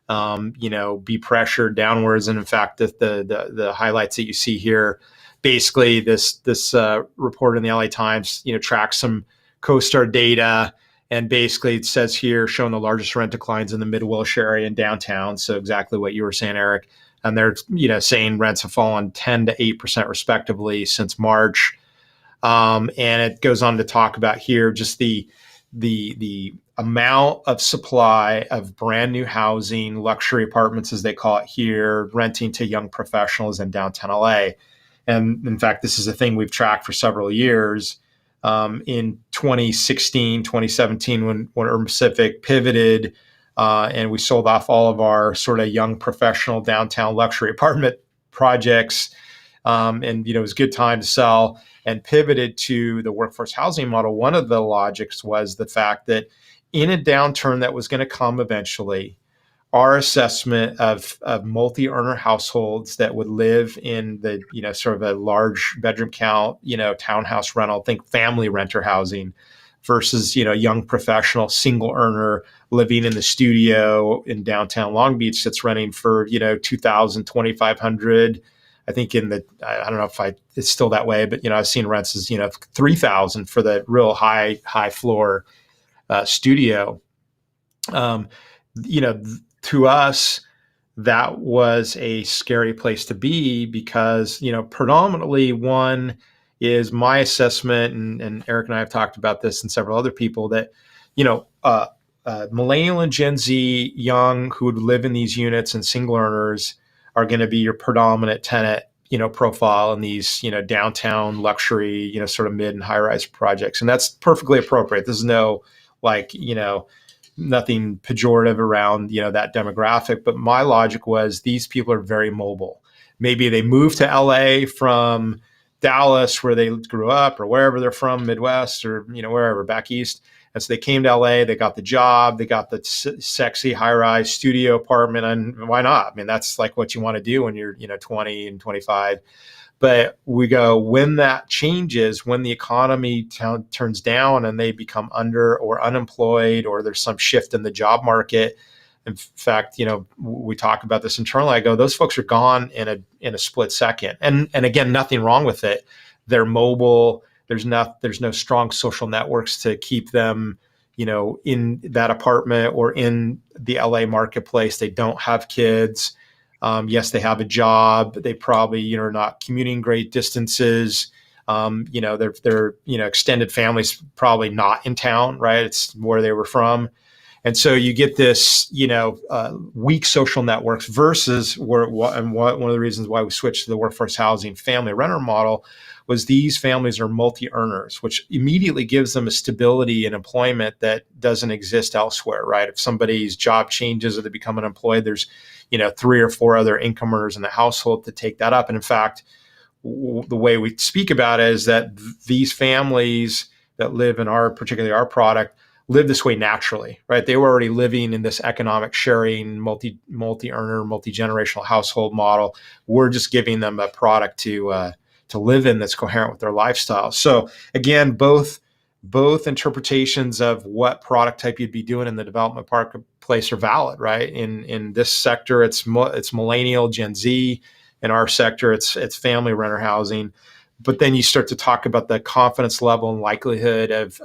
be pressured downwards. And in fact, the highlights that you see here, basically this report in the LA Times, tracks some CoStar data, and basically it says here showing the largest rent declines in the Mid Wilshire area and downtown. So exactly what you were saying, Eric. And they're saying rents have fallen 10 to 8% respectively since March. And it goes on to talk about here just the amount of supply of brand new housing, luxury apartments, as they call it here, renting to young professionals in downtown LA. And in fact, this is a thing we've tracked for several years. In 2016, 2017, when Urban Pacific pivoted, and we sold off all of our sort of young professional downtown luxury apartment projects. And it was a good time to sell, and pivoted to the workforce housing model. One of the logics was the fact that in a downturn that was going to come eventually, our assessment of multi-earner households that would live in the sort of a large bedroom count townhouse rental, think family renter housing, versus young professional single earner living in the studio in downtown Long Beach that's renting for 2,000, 2,500. I think I don't know if it's still that way, but I've seen rents as 3,000 for the real high floor studio. um, you know to us, that was a scary place to be because predominantly, one is my assessment, and Eric and I have talked about this and several other people, that millennial and Gen Z young who would live in these units and single earners are going to be your predominant tenant profile in these downtown luxury sort of mid and high rise projects, and that's perfectly appropriate. There's no nothing pejorative around that demographic. But my logic was these people are very mobile. Maybe they moved to LA from Dallas, where they grew up, or wherever they're from, Midwest, or wherever back east. And so they came to LA, they got the job, they got the sexy high-rise studio apartment, and why not? I mean, that's like what you want to do when you're 20 and 25. But we go, when that changes, when the economy turns down and they become under or unemployed, or there's some shift in the job market. In fact, we talk about this internally. I go, those folks are gone in a split second. And again, nothing wrong with it. They're mobile. There's no strong social networks to keep them, in that apartment or in the LA marketplace. They don't have kids. Yes, they have a job. They probably, are not commuting great distances. Their extended families probably not in town, right? It's where they were from. And so you get this, weak social networks versus one of the reasons why we switched to the workforce housing family renter model was these families are multi-earners, which immediately gives them a stability in employment that doesn't exist elsewhere, right? If somebody's job changes or they become unemployed, there's, 3 or 4 other income earners in the household to take that up. And in fact, the way we speak about it is that these families that live in particularly our product, live this way naturally, right? They were already living in this economic sharing, multi-earner, multi-generational household model. We're just giving them a product to live in that's coherent with their lifestyle. So again, both interpretations of what product type you'd be doing in the development marketplace are valid, right? In this sector, it's millennial, Gen Z. In our sector, it's family renter housing. But then you start to talk about the confidence level and likelihood of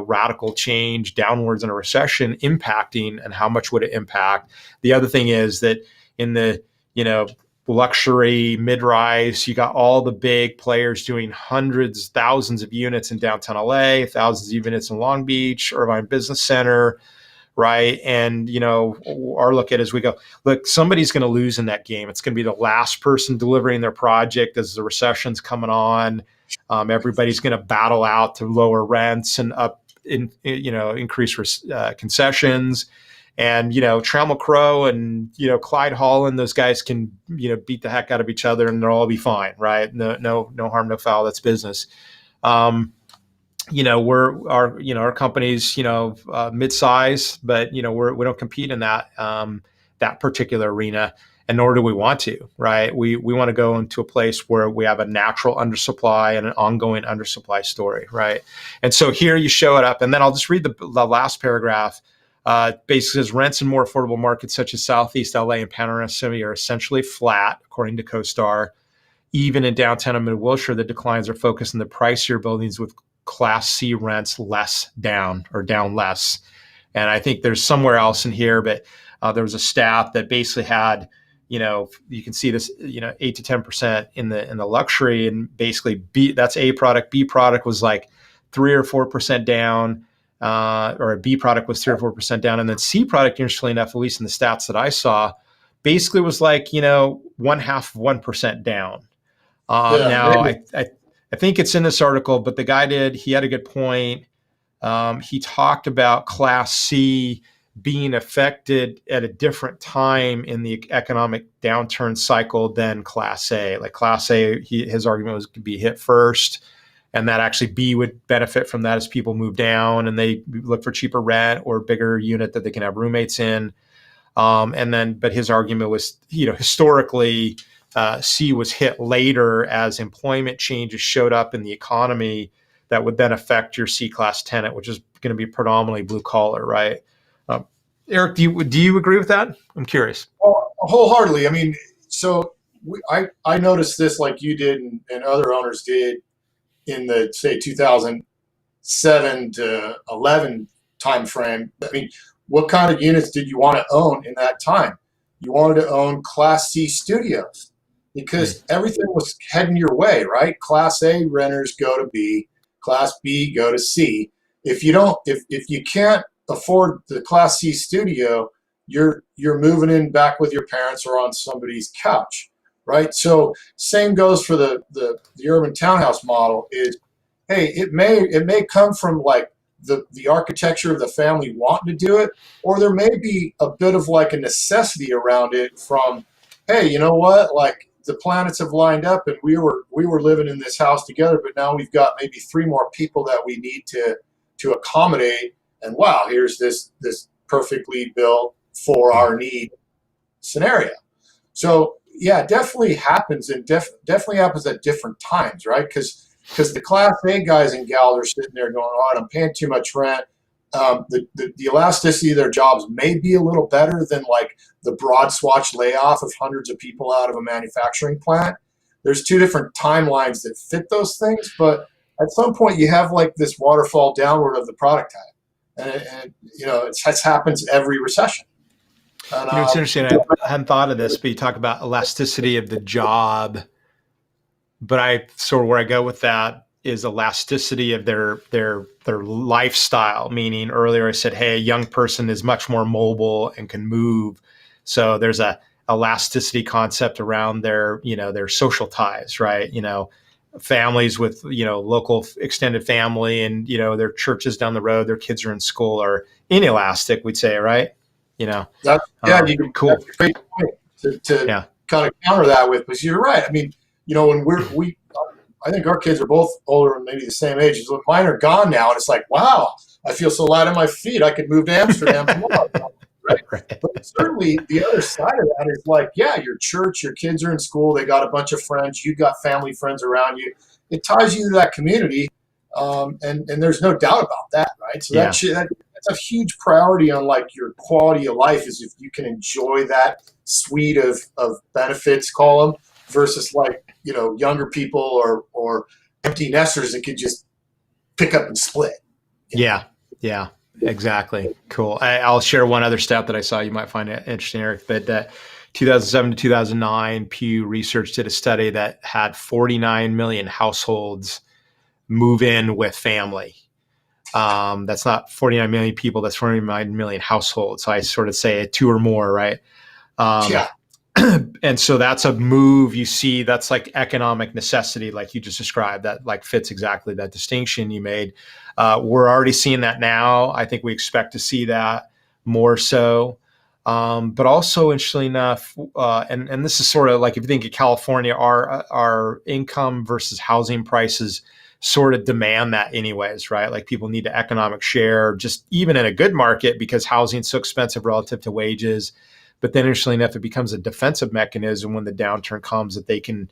radical change downwards in a recession impacting, and how much would it impact. The other thing is that in the luxury mid-rise, you got all the big players doing hundreds, thousands of units in downtown LA, thousands of units in Long Beach, Irvine Business Center, right? And, our look at it is we go, look, somebody's going to lose in that game. It's going to be the last person delivering their project as the recession's coming on. Everybody's going to battle out to lower rents and increase concessions. And, Trammell Crow and, Clyde Holland, those guys can, beat the heck out of each other and they'll all be fine, right? No harm, no foul. That's business. Our company's, mid-size, but, we don't compete in that particular arena, and nor do we want to, right? We want to go into a place where we have a natural undersupply and an ongoing undersupply story, right? And so here you show it up, and then I'll just read the last paragraph. Basically says rents in more affordable markets such as Southeast LA and Panorama City are essentially flat, according to CoStar. Even in downtown and Mid-Wilshire, the declines are focused in the pricier buildings with Class C rents down less. And I think there's somewhere else in here, but there was a stat that basically had, you can see this, 8 to 10% in the luxury, and basically that's A product. B product was like 3 or 4% down, or a B product was 3 or 4% down, and then C product, interestingly enough, at least in the stats that I saw, basically was like 0.5% down. Now, I think it's in this article, but the guy he had a good point. He talked about Class C being affected at a different time in the economic downturn cycle than Class A. Like Class A, his argument was to be hit first, and that actually B would benefit from that as people move down and they look for cheaper rent or bigger unit that they can have roommates in. But his argument was, historically, C was hit later as employment changes showed up in the economy that would then affect your C-class tenant, which is going to be predominantly blue collar, right? Eric, do you agree with that? I'm curious. Well, wholeheartedly. I mean, so I noticed this like you did and other owners did in the, say, 2007 to 11 time frame. I mean, what kind of units did you want to own in that time? You wanted to own Class C studios because everything was heading your way, right? Class A renters go to B, Class B go to C. If you can't afford the Class C studio, you're moving in back with your parents or on somebody's couch, right? So same goes for the urban townhouse model. Is, hey, it may come from like the architecture of the family wanting to do it, or there may be a bit of like a necessity around it from, hey, you know what, like the planets have lined up and we were living in this house together, but now we've got maybe 3 more people that we need to accommodate, and wow, here's this perfectly built for our need scenario. So yeah, it definitely happens, and definitely happens at different times, right? Because the Class A guys and gals are sitting there going, "Oh, I'm paying too much rent." The elasticity of their jobs may be a little better than like the broad swatch layoff of hundreds of people out of a manufacturing plant. There's 2 different timelines that fit those things, but at some point you have like this waterfall downward of the product type, and it happens every recession. And It's interesting. I hadn't thought of this, but you talk about elasticity of the job. But I sort of where I go with that is elasticity of their lifestyle. Meaning earlier I said, hey, a young person is much more mobile and can move. So there's a elasticity concept around their social ties, right? Families with local extended family and their churches down the road, their kids are in school are inelastic, we'd say, right? that's, yeah, Cool. that's a great point to Yeah. kind of counter that with, because you're right. I mean, when I think our kids are both older and maybe the same age. Look, mine are gone now, and it's like, wow, I feel so light on my feet. I could move to Amsterdam tomorrow. Right? But certainly the other side of that is like, yeah, your church, your kids are in school, they got a bunch of friends, you got family friends around you. It ties you to that community, and there's no doubt about that, right? So that's a huge priority on like your quality of life is if you can enjoy that suite of benefits, call them, versus like younger people or empty nesters that could just pick up and split. Yeah, exactly. Cool. I'll share one other stat that I saw. You might find it interesting, Eric. But 2007 to 2009, Pew Research did a study that had 49 million households move in with family. That's not 49 million people. That's 49 million households. So I sort of say two or more, right? Yeah. And so that's a move you see that's like economic necessity, like you just described, that like fits exactly that distinction you made. We're already seeing that now. I think we expect to see that more so. But also, interestingly enough, and this is sort of like if you think of California, our income versus housing prices sort of demand that anyways, right? Like people need to economic share, just even in a good market because housing's so expensive relative to wages. But then, interestingly enough, it becomes a defensive mechanism when the downturn comes that they can,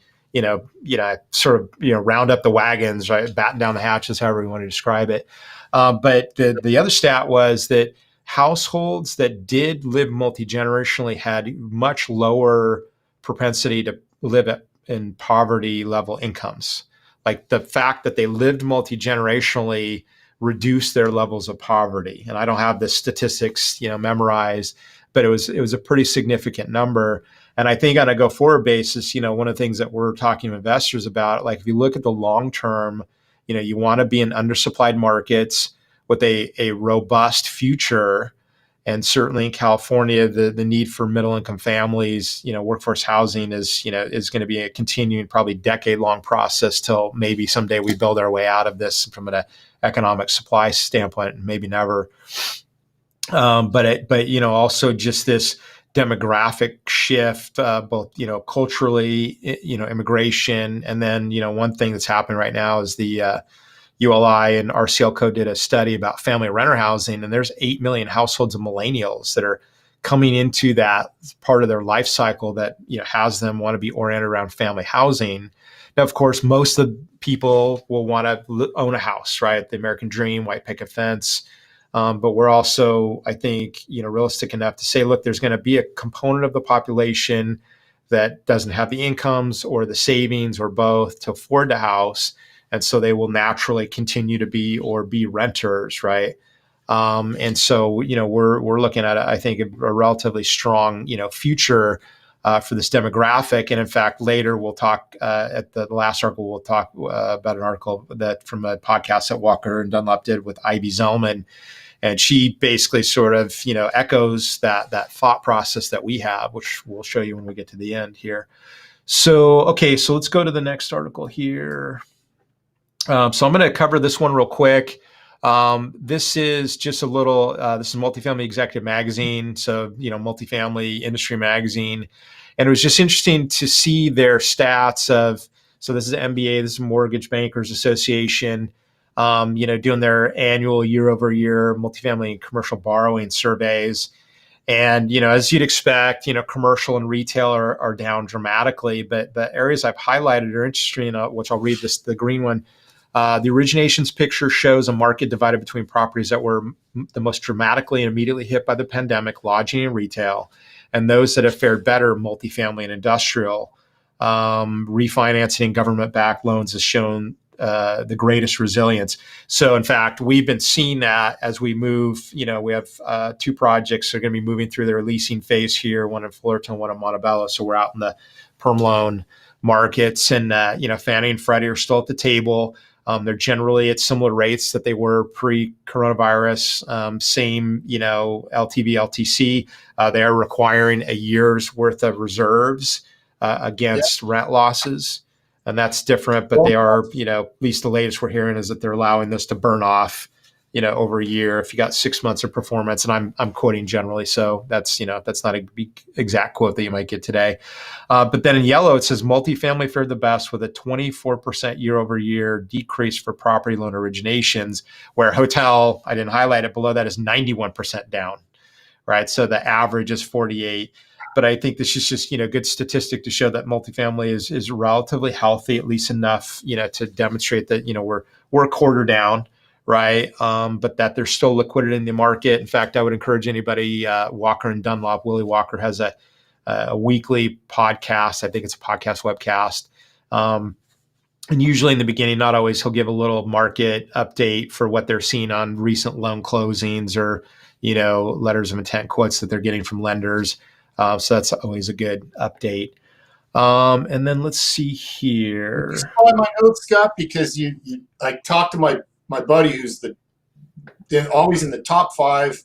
sort of, round up the wagons, right, batten down the hatches, however you want to describe it. But the other stat was that households that did live multi-generationally had much lower propensity to live in poverty level incomes. Like the fact that they lived multi-generationally reduced their levels of poverty. And I don't have the statistics, memorized, but it was a pretty significant number. And I think on a go forward basis, one of the things that we're talking to investors about, like if you look at the long term, you want to be in undersupplied markets with a robust future. And certainly in California, the need for middle income families, workforce housing is going to be a continuing, probably decade long process till maybe someday we build our way out of this from an economic supply standpoint, maybe never. But also just this demographic shift, both culturally, immigration, and then one thing that's happening right now is the ULI and RCL Code did a study about family renter housing, and there's 8 million households of millennials that are coming into that part of their life cycle that has them want to be oriented around family housing. Now, of course, most of the people will want to own a house, right? The American dream, white picket fence. But we're also, I think, realistic enough to say, look, there's going to be a component of the population that doesn't have the incomes or the savings or both to afford the house. And so they will naturally continue to be renters, right? And so, we're looking at, I think, a relatively strong, future for this demographic. And in fact, later we'll talk at the last article, we'll talk about an article that from a podcast that Walker and Dunlop did with Ivy Zellman. And she basically sort of, echoes that thought process that we have, which we'll show you when we get to the end here. So, okay, so let's go to the next article here. So I'm going to cover this one real quick. This is just a little, this is Multifamily Executive Magazine. So, multifamily industry magazine. And it was just interesting to see their stats of, so this is MBA, this is Mortgage Bankers Association, doing their annual year over year multifamily and commercial borrowing surveys. And, as you'd expect, commercial and retail are down dramatically, but the areas I've highlighted are interesting, which I'll read the green one. The originations picture shows a market divided between properties that were the most dramatically and immediately hit by the pandemic, lodging and retail, and those that have fared better, multifamily and industrial. Refinancing government-backed loans has shown the greatest resilience. So in fact, we've been seeing that as we move. We have 2 projects that are going to be moving through their leasing phase here, one in Fullerton, one in Montebello. So we're out in the perm loan markets, and Fannie and Freddie are still at the table. They're generally at similar rates that they were pre-coronavirus. Same, LTV, LTC. They are requiring a year's worth of reserves against rent losses, and that's different. But they are, at least the latest we're hearing is that they're allowing this to burn off, over a year if you got 6 months of performance. And I'm quoting generally, so that's not a exact quote that you might get today. But then in yellow, it says multifamily fared the best with a 24% year over year decrease for property loan originations, where hotel, I didn't highlight it, below that is 91% down, right? So the average is 48. But I think this is just, good statistic to show that multifamily is relatively healthy, at least enough, to demonstrate that, we're a quarter down, right? But that there's still liquidity in the market. In fact, I would encourage anybody, Walker and Dunlop, Willie Walker has a weekly podcast. I think it's a podcast webcast. And usually in the beginning, not always, he'll give a little market update for what they're seeing on recent loan closings or, letters of intent quotes that they're getting from lenders. So that's always a good update. And then let's see here. You saw my notes, Scott, because I talked to my buddy who's always in the top 5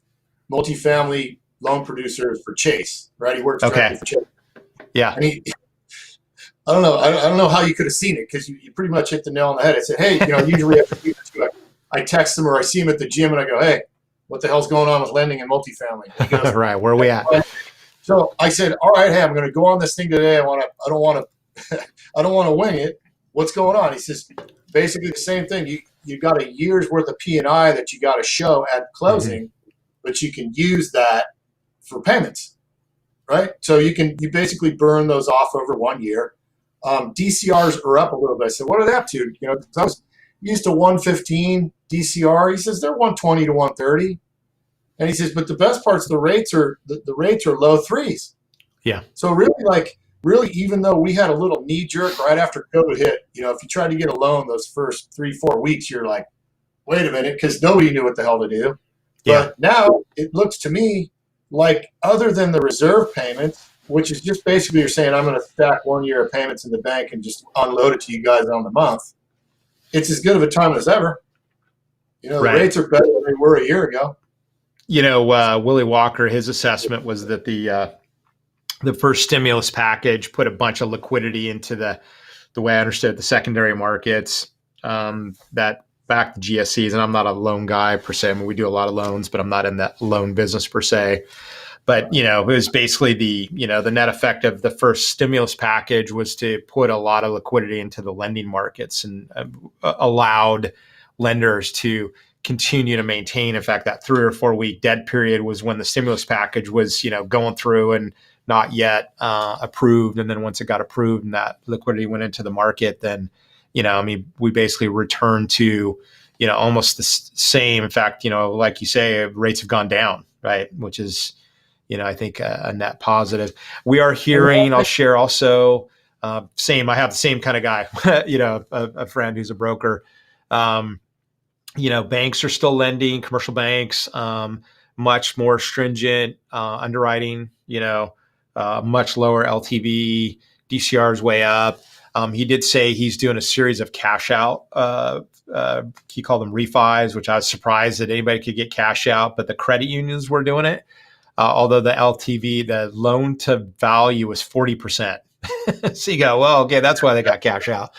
multifamily loan producers for Chase, right? He works directly for Chase. Yeah. And I don't know how you could have seen it, because you pretty much hit the nail on the head. I said, hey, usually after I text him or I see him at the gym and I go, hey, what the hell's going on with lending in multifamily? He goes, right, where are we at? So I said, all right, hey, I'm going to go on this thing today. I don't want to wing it. What's going on? He says, basically the same thing. You got a year's worth of P&I that you got to show at closing, but you can use that for payments, right? So you basically burn those off over 1 year. DCRs are up a little bit. I said, what are they up to? 'Cause I was used to 115 DCR. He says they're 120 to 130. And he says, but the best part's the rates are low 3s. Yeah. So really, even though we had a little knee jerk right after COVID hit, if you tried to get a loan those first 3-4 weeks, you're like, wait a minute, because nobody knew what the hell to do. Yeah. But now it looks to me like, other than the reserve payments, which is just basically you're saying, I'm going to stack 1 year of payments in the bank and just unload it to you guys on the month, it's as good of a time as ever. The rates are better than they were a year ago. Willie Walker, his assessment was that the first stimulus package put a bunch of liquidity into the way I understood the secondary markets, that backed the GSEs. And I'm not a loan guy per se. I mean, we do a lot of loans, but I'm not in that loan business per se. But, it was basically the net effect of the first stimulus package was to put a lot of liquidity into the lending markets and allowed lenders to continue to maintain. In fact, that 3 or 4 week dead period was when the stimulus package was, going through and not yet approved. And then once it got approved and that liquidity went into the market, then, we basically returned to, almost the same. In fact, like you say, rates have gone down, right? Which is, I think a net positive. We are hearing, I'll share also, I have the same kind of guy, a friend who's a broker. Banks are still lending, commercial banks, much more stringent underwriting, much lower LTV, DCR is way up. He did say he's doing a series of cash out. He called them refis, which I was surprised that anybody could get cash out, but the credit unions were doing it. Although the LTV, the loan to value was 40%. So you go, well, okay, that's why they got cash out.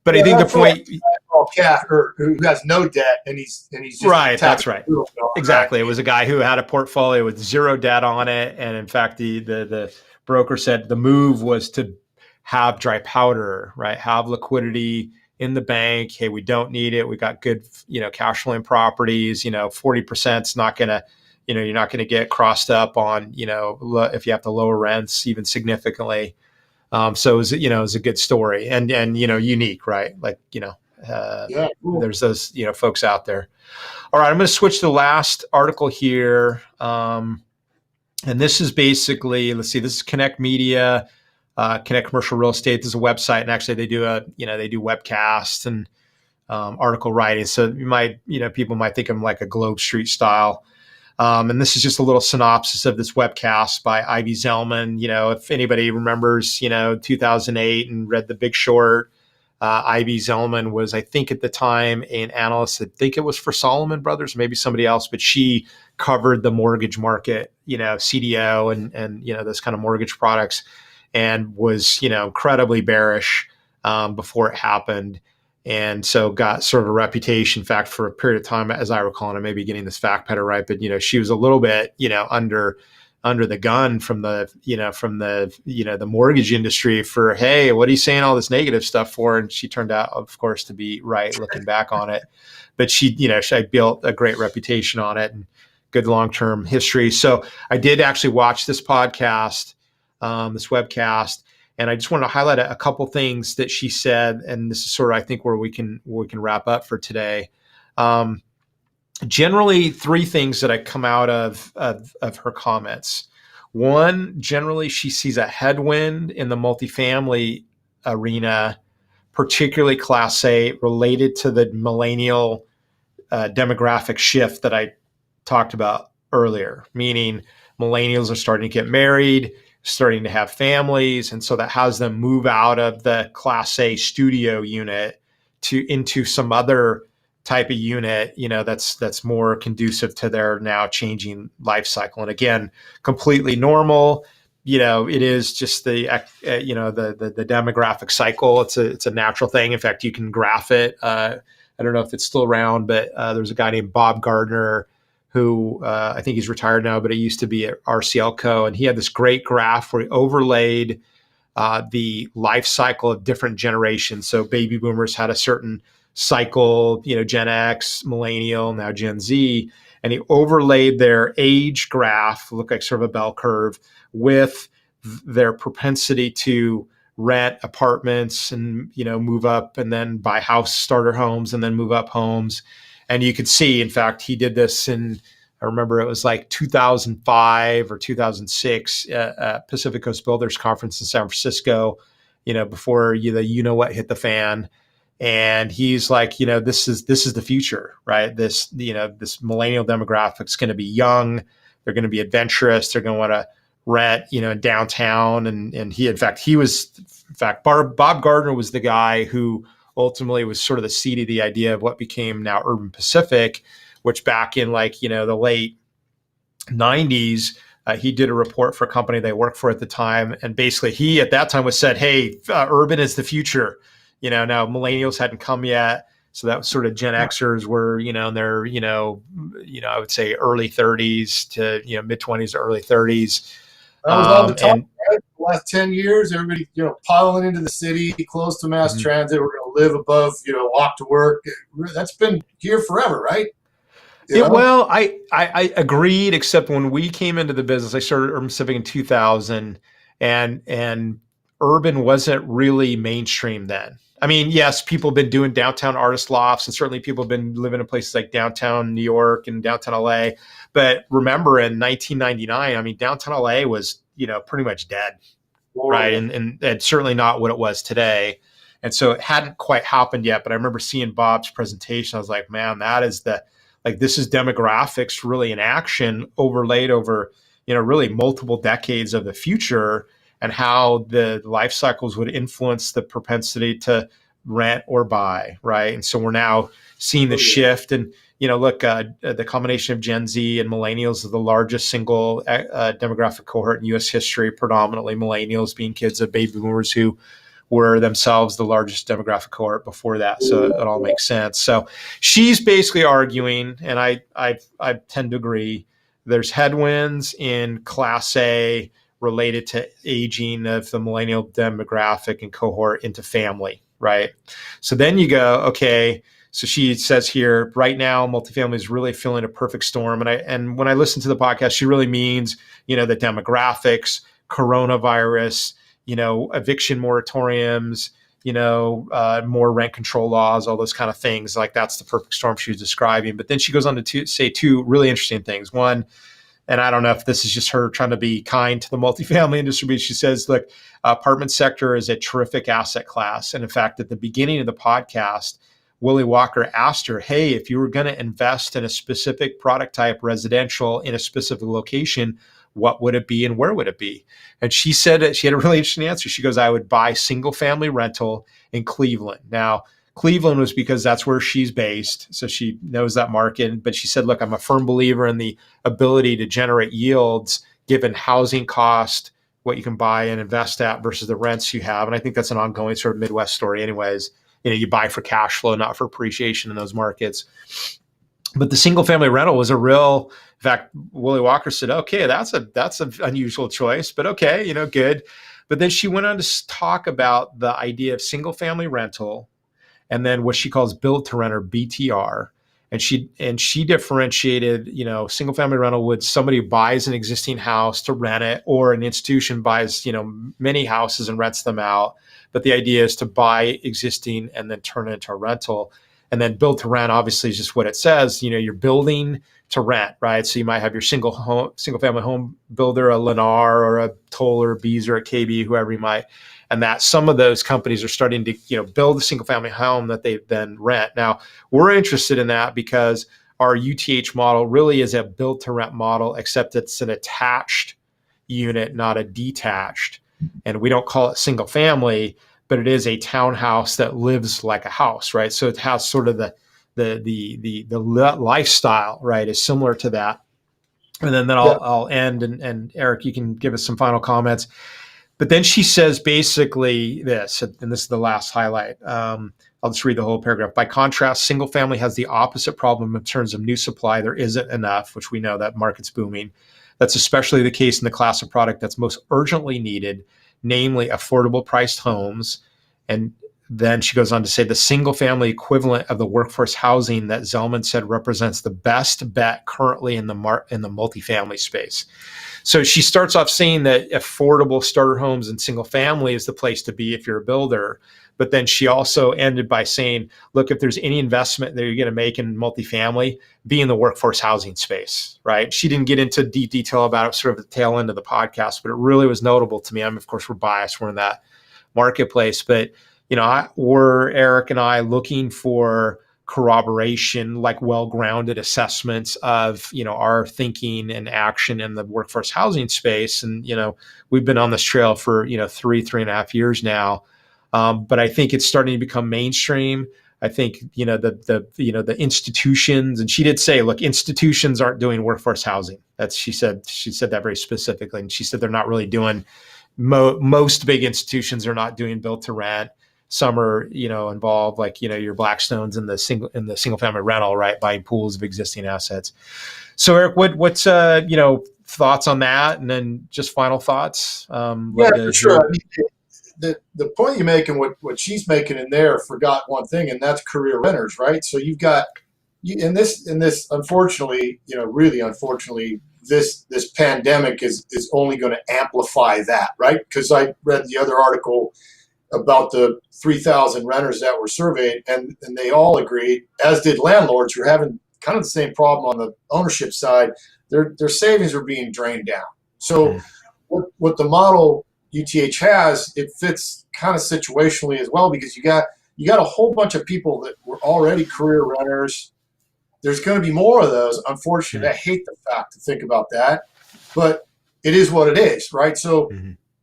But I think the point, or who has no debt and he's just right. That's right. Exactly. It was a guy who had a portfolio with 0 debt on it, and in fact, the broker said the move was to have dry powder, right? Have liquidity in the bank. Hey, we don't need it. We got good, cash flowing properties. 40% is not going to, you're not going to get crossed up on, if you have to lower rents even significantly. So it was, it was a good story and unique, right? Like, cool. There's those, folks out there. All right, I'm going to switch to the last article here. And this is basically, let's see, this is Connect Media, Connect Commercial Real Estate. This is a website, and actually they do they do webcasts and article writing. So people might think of him like a Globe Street style. And this is just a little synopsis of this webcast by Ivy Zellman. If anybody remembers, 2008 and read The Big Short, Ivy Zellman was, I think at the time, an analyst. I think it was for Solomon Brothers, maybe somebody else, but she covered the mortgage market, CDO and those kind of mortgage products, and was, incredibly bearish before it happened. And so got sort of a reputation, in fact, for a period of time, as I recall, and I may be getting this fact pattern right, but she was a little bit, under the gun from the mortgage industry for, hey, what are you saying all this negative stuff for? And she turned out, of course, to be right looking back on it. But she built a great reputation on it and good long-term history. So I did actually watch this podcast, this webcast. And I just wanted to highlight a couple things that she said, and this is sort of, I think, where we can wrap up for today. Generally, three things that I come out of her comments. One, generally, she sees a headwind in the multifamily arena, particularly Class A, related to the millennial demographic shift that I talked about earlier, meaning millennials are starting to get married, starting to have families. And so that has them move out of the Class A studio unit into some other type of unit, that's more conducive to their now changing life cycle. And again, completely normal. It is just the demographic cycle. It's a natural thing. In fact, you can graph it. I don't know if it's still around, but there's a guy named Bob Gardner who I think he's retired now, but he used to be at RCL Co. And he had this great graph where he overlaid the life cycle of different generations. So baby boomers had a certain cycle, Gen X, millennial, now Gen Z, and he overlaid their age graph, looked like sort of a bell curve, with their propensity to rent apartments and, move up and then buy house starter homes and then move up homes. And you could see, in fact, he did this I remember it was like 2005 or 2006 at Pacific Coast Builders Conference in San Francisco, before what hit the fan. And he's like, this is the future, right? This millennial demographic is going to be young. They're going to be adventurous. They're going to want to rent, in downtown. And Bob Gardner was the guy who ultimately was sort of the seed of the idea of what became now Urban Pacific, which back in the late 90s, he did a report for a company they worked for at the time. And basically he at that time was said, hey, urban is the future. Now millennials hadn't come yet. So that was sort of Gen Xers were, in their, I would say early 30s to, mid 20s to early 30s. That was on the top, right? The last 10 years, everybody, piling into the city, close to mass transit. We're going to live above, walk to work. That's been here forever, right? Well, I agreed, except when we came into the business, I started Urban Pacific in 2000, and urban wasn't really mainstream then. I mean, yes, people have been doing downtown artist lofts, and certainly people have been living in places like downtown New York and downtown LA. But remember, in 1999, I mean, downtown LA was, pretty much dead, right? And certainly not what it was today. And so it hadn't quite happened yet. But I remember seeing Bob's presentation. I was like, man, that is this is demographics really in action, overlaid over, really multiple decades of the future, and how the life cycles would influence the propensity to rent or buy, right? And so we're now seeing the shift. And, the combination of Gen Z and millennials is the largest single demographic cohort in U.S. history, predominantly millennials being kids of baby boomers who were themselves the largest demographic cohort before that. So it all makes sense. So she's basically arguing, and I tend to agree, there's headwinds in Class A related to aging of the millennial demographic and cohort into family, right? So then you go, okay, so she says here, right now, multifamily is really feeling a perfect storm. And when I listen to the podcast, she really means, the demographics, coronavirus, eviction moratoriums, more rent control laws, all those kind of things. Like that's the perfect storm she was describing. But then she goes on to say two really interesting things. One, and I don't know if this is just her trying to be kind to the multifamily industry, but she says, look, apartment sector is a terrific asset class. And in fact, at the beginning of the podcast, Willie Walker asked her, hey, if you were going to invest in a specific product type, residential, in a specific location, what would it be and where would it be? And she said that she had a really interesting answer. She goes, I would buy single family rental in Cleveland. Now, Cleveland was because that's where she's based. So she knows that market. But she said, look, I'm a firm believer in the ability to generate yields given housing cost, what you can buy and invest at versus the rents you have. And I think that's an ongoing sort of Midwest story anyways. You buy for cash flow, not for appreciation in those markets. But the single family rental was a real, in fact, Willie Walker said, okay, that's an unusual choice, but okay, good. But then she went on to talk about the idea of single family rental and then what she calls build to rent or BTR. And she differentiated, single family rental would somebody who buys an existing house to rent it, or an institution buys, many houses and rents them out. But the idea is to buy existing and then turn it into a rental. And then build to rent obviously is just what it says. You're building to rent, right? So you might have your single family home builder, a Lennar or a Toll or a Beazer or a KB, whoever you might. And that some of those companies are starting to, build a single family home that they then rent. Now, we're interested in that because our UTH model really is a build to rent model, except it's an attached unit, not a detached. And we don't call it single family, but it is a townhouse that lives like a house, right? So it has sort of the lifestyle, right, is similar to that. And then I'll end, and Eric, you can give us some final comments. But then she says basically this, and this is the last highlight. I'll just read the whole paragraph. By contrast, single family has the opposite problem in terms of new supply. There isn't enough, which we know that market's booming. That's especially the case in the class of product that's most urgently needed, namely affordable priced homes. And then she goes on to say the single family equivalent of the workforce housing that Zelman said represents the best bet currently in the multifamily space. So she starts off saying that affordable starter homes and single family is the place to be if you're a builder. But then she also ended by saying, look, if there's any investment that you're going to make in multifamily, be in the workforce housing space, right? She didn't get into deep detail about it, sort of the tail end of the podcast, but it really was notable to me. Of course, we're biased. We're in that marketplace. But, we're, Eric and I, looking for corroboration, like well-grounded assessments of, our thinking and action in the workforce housing space. And, we've been on this trail for, 3.5 years now. But I think it's starting to become mainstream. I think, the institutions, and she did say, look, institutions aren't doing workforce housing. She said that very specifically. And she said they're not really doing, most big institutions are not doing build to rent. Some are, involved, like, your Blackstones in the single family rental, right? Buying pools of existing assets. So Eric, what's, thoughts on that? And then just final thoughts. Yeah, for sure. I mean, the point you make and what she's making in there forgot one thing, and that's career renters, right? So you've got in this unfortunately, really unfortunately, this pandemic is only going to amplify that, right? Because I read the other article about the 3,000 renters that were surveyed, and they all agreed, as did landlords, who are having kind of the same problem on the ownership side. Their savings are being drained down. So what the model UTH has, it fits kind of situationally as well, because you got a whole bunch of people that were already career renters. There's going to be more of those. Unfortunately, I hate the fact to think about that, but it is what it is, right? So,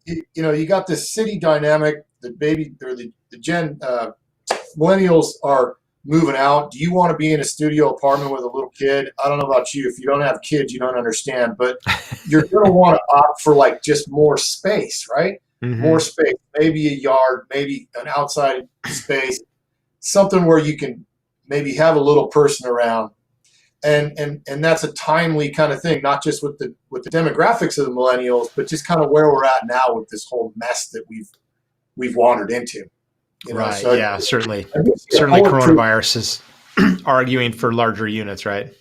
you got this city dynamic. The Gen millennials are moving out. Do you want to be in a studio apartment with a little kid? I don't know about you. If you don't have kids, you don't understand, but you're going to want to opt for like just more space, right? More space, maybe a yard, maybe an outside space, something where you can maybe have a little person around. And that's a timely kind of thing, not just with the demographics of the millennials, but just kind of where we're at now with this whole mess that we've wandered into. Right. So yeah, certainly coronavirus is arguing for larger units, right?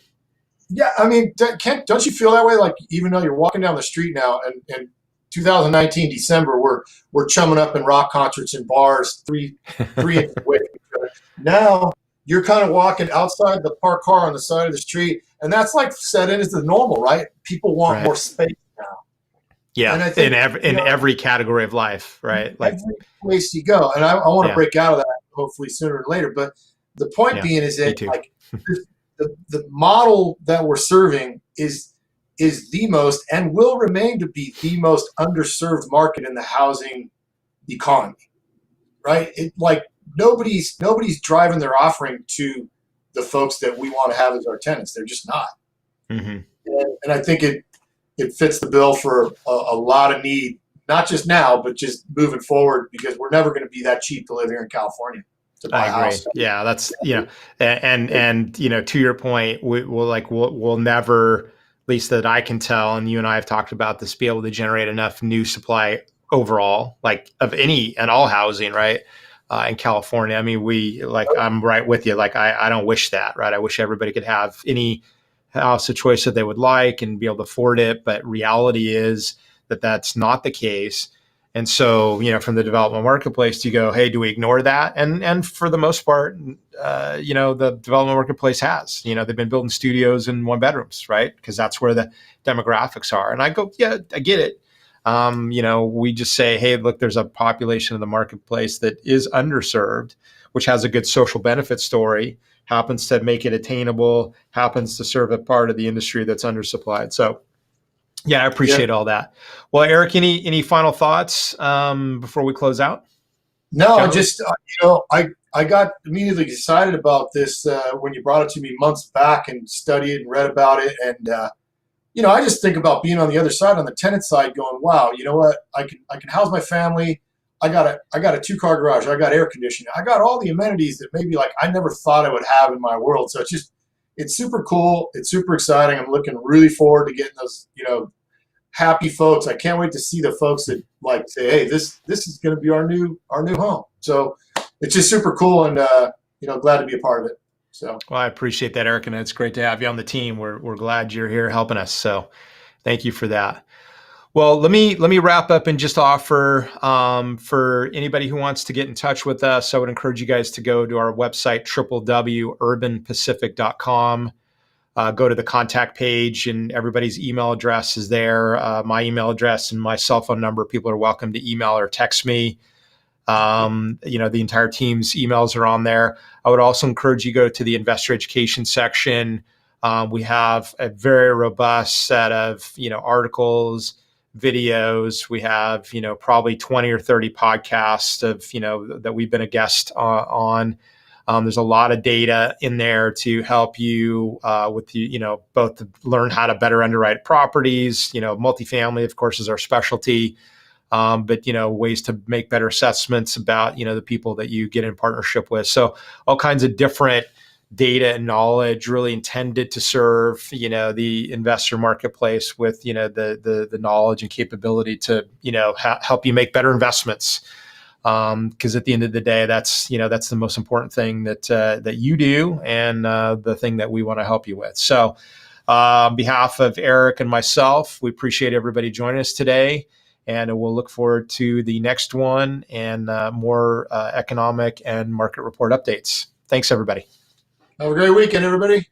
Yeah. I mean, Kent, don't you feel that way? Like, even though you're walking down the street now and 2019 December, we're chumming up in rock concerts and bars, three inches away from each other. Now you're kind of walking outside the parked car on the side of the street, and that's like set in as the normal, right? People want more space now. Yeah, and I think, in every category of life, right? Like every place you go, and I want to break out of that hopefully sooner or later. But The point Yeah, being is me that too. like the model that we're serving is the most and will remain to be the most underserved market in the housing economy, right? It like nobody's driving their offering to the folks that we want to have as our tenants. They're just not. Hmm. And I think it fits the bill for a lot of need, not just now, but just moving forward because we're never going to be that cheap to live here in California to I buy a agree. house. Yeah, that's and to your point, we'll never, at least that I can tell, and you and I have talked about this, be able to generate enough new supply overall, like of any and all housing, right? In California, I mean, I'm right with you. Like, I don't wish that, right? I wish everybody could have any house of choice that they would like and be able to afford it. But reality is that that's not the case. And so, from the development marketplace, you go, hey, do we ignore that? And for the most part, the development marketplace has, they've been building studios and one bedrooms, right? Because that's where the demographics are. And I go, yeah, I get it. We just say, hey, look, there's a population of the marketplace that is underserved, which has a good social benefit story, happens to make it attainable, happens to serve a part of the industry that's undersupplied. So, yeah, I Yeah. appreciate all that. Well, Eric, any final thoughts before we close out? No, Gentlemen? just I got immediately excited about this when you brought it to me months back and studied and read about it, and I just think about being on the other side, on the tenant side, going, wow, you know what? I can house my family. I got a 2-car garage. I got air conditioning. I got all the amenities that maybe like I never thought I would have in my world. So it's super cool. It's super exciting. I'm looking really forward to getting those happy folks. I can't wait to see the folks that like say, hey, this is going to be our new home. So it's just super cool, and glad to be a part of it. So Well, I appreciate that, Eric, and it's great to have you on the team. We're glad you're here helping us. So, thank you for that. Well, let me wrap up and just offer for anybody who wants to get in touch with us, I would encourage you guys to go to our website, www.urbanpacific.com. Go to the contact page, and everybody's email address is there. My email address and my cell phone number. People are welcome to email or text me. The entire team's emails are on there. I would also encourage you to go to the investor education section. We have a very robust set of articles, videos. We have probably 20 or 30 podcasts of that we've been a guest on. There's a lot of data in there to help you with both to learn how to better underwrite properties. Multifamily, of course, is our specialty. But ways to make better assessments about the people that you get in partnership with. So all kinds of different data and knowledge, really intended to serve the investor marketplace with the knowledge and capability to help you make better investments. Because at the end of the day, that's the most important thing that you do, and the thing that we want to help you with. So, on behalf of Eric and myself, we appreciate everybody joining us today. And we'll look forward to the next one and more economic and market report updates. Thanks, everybody. have a great weekend, everybody.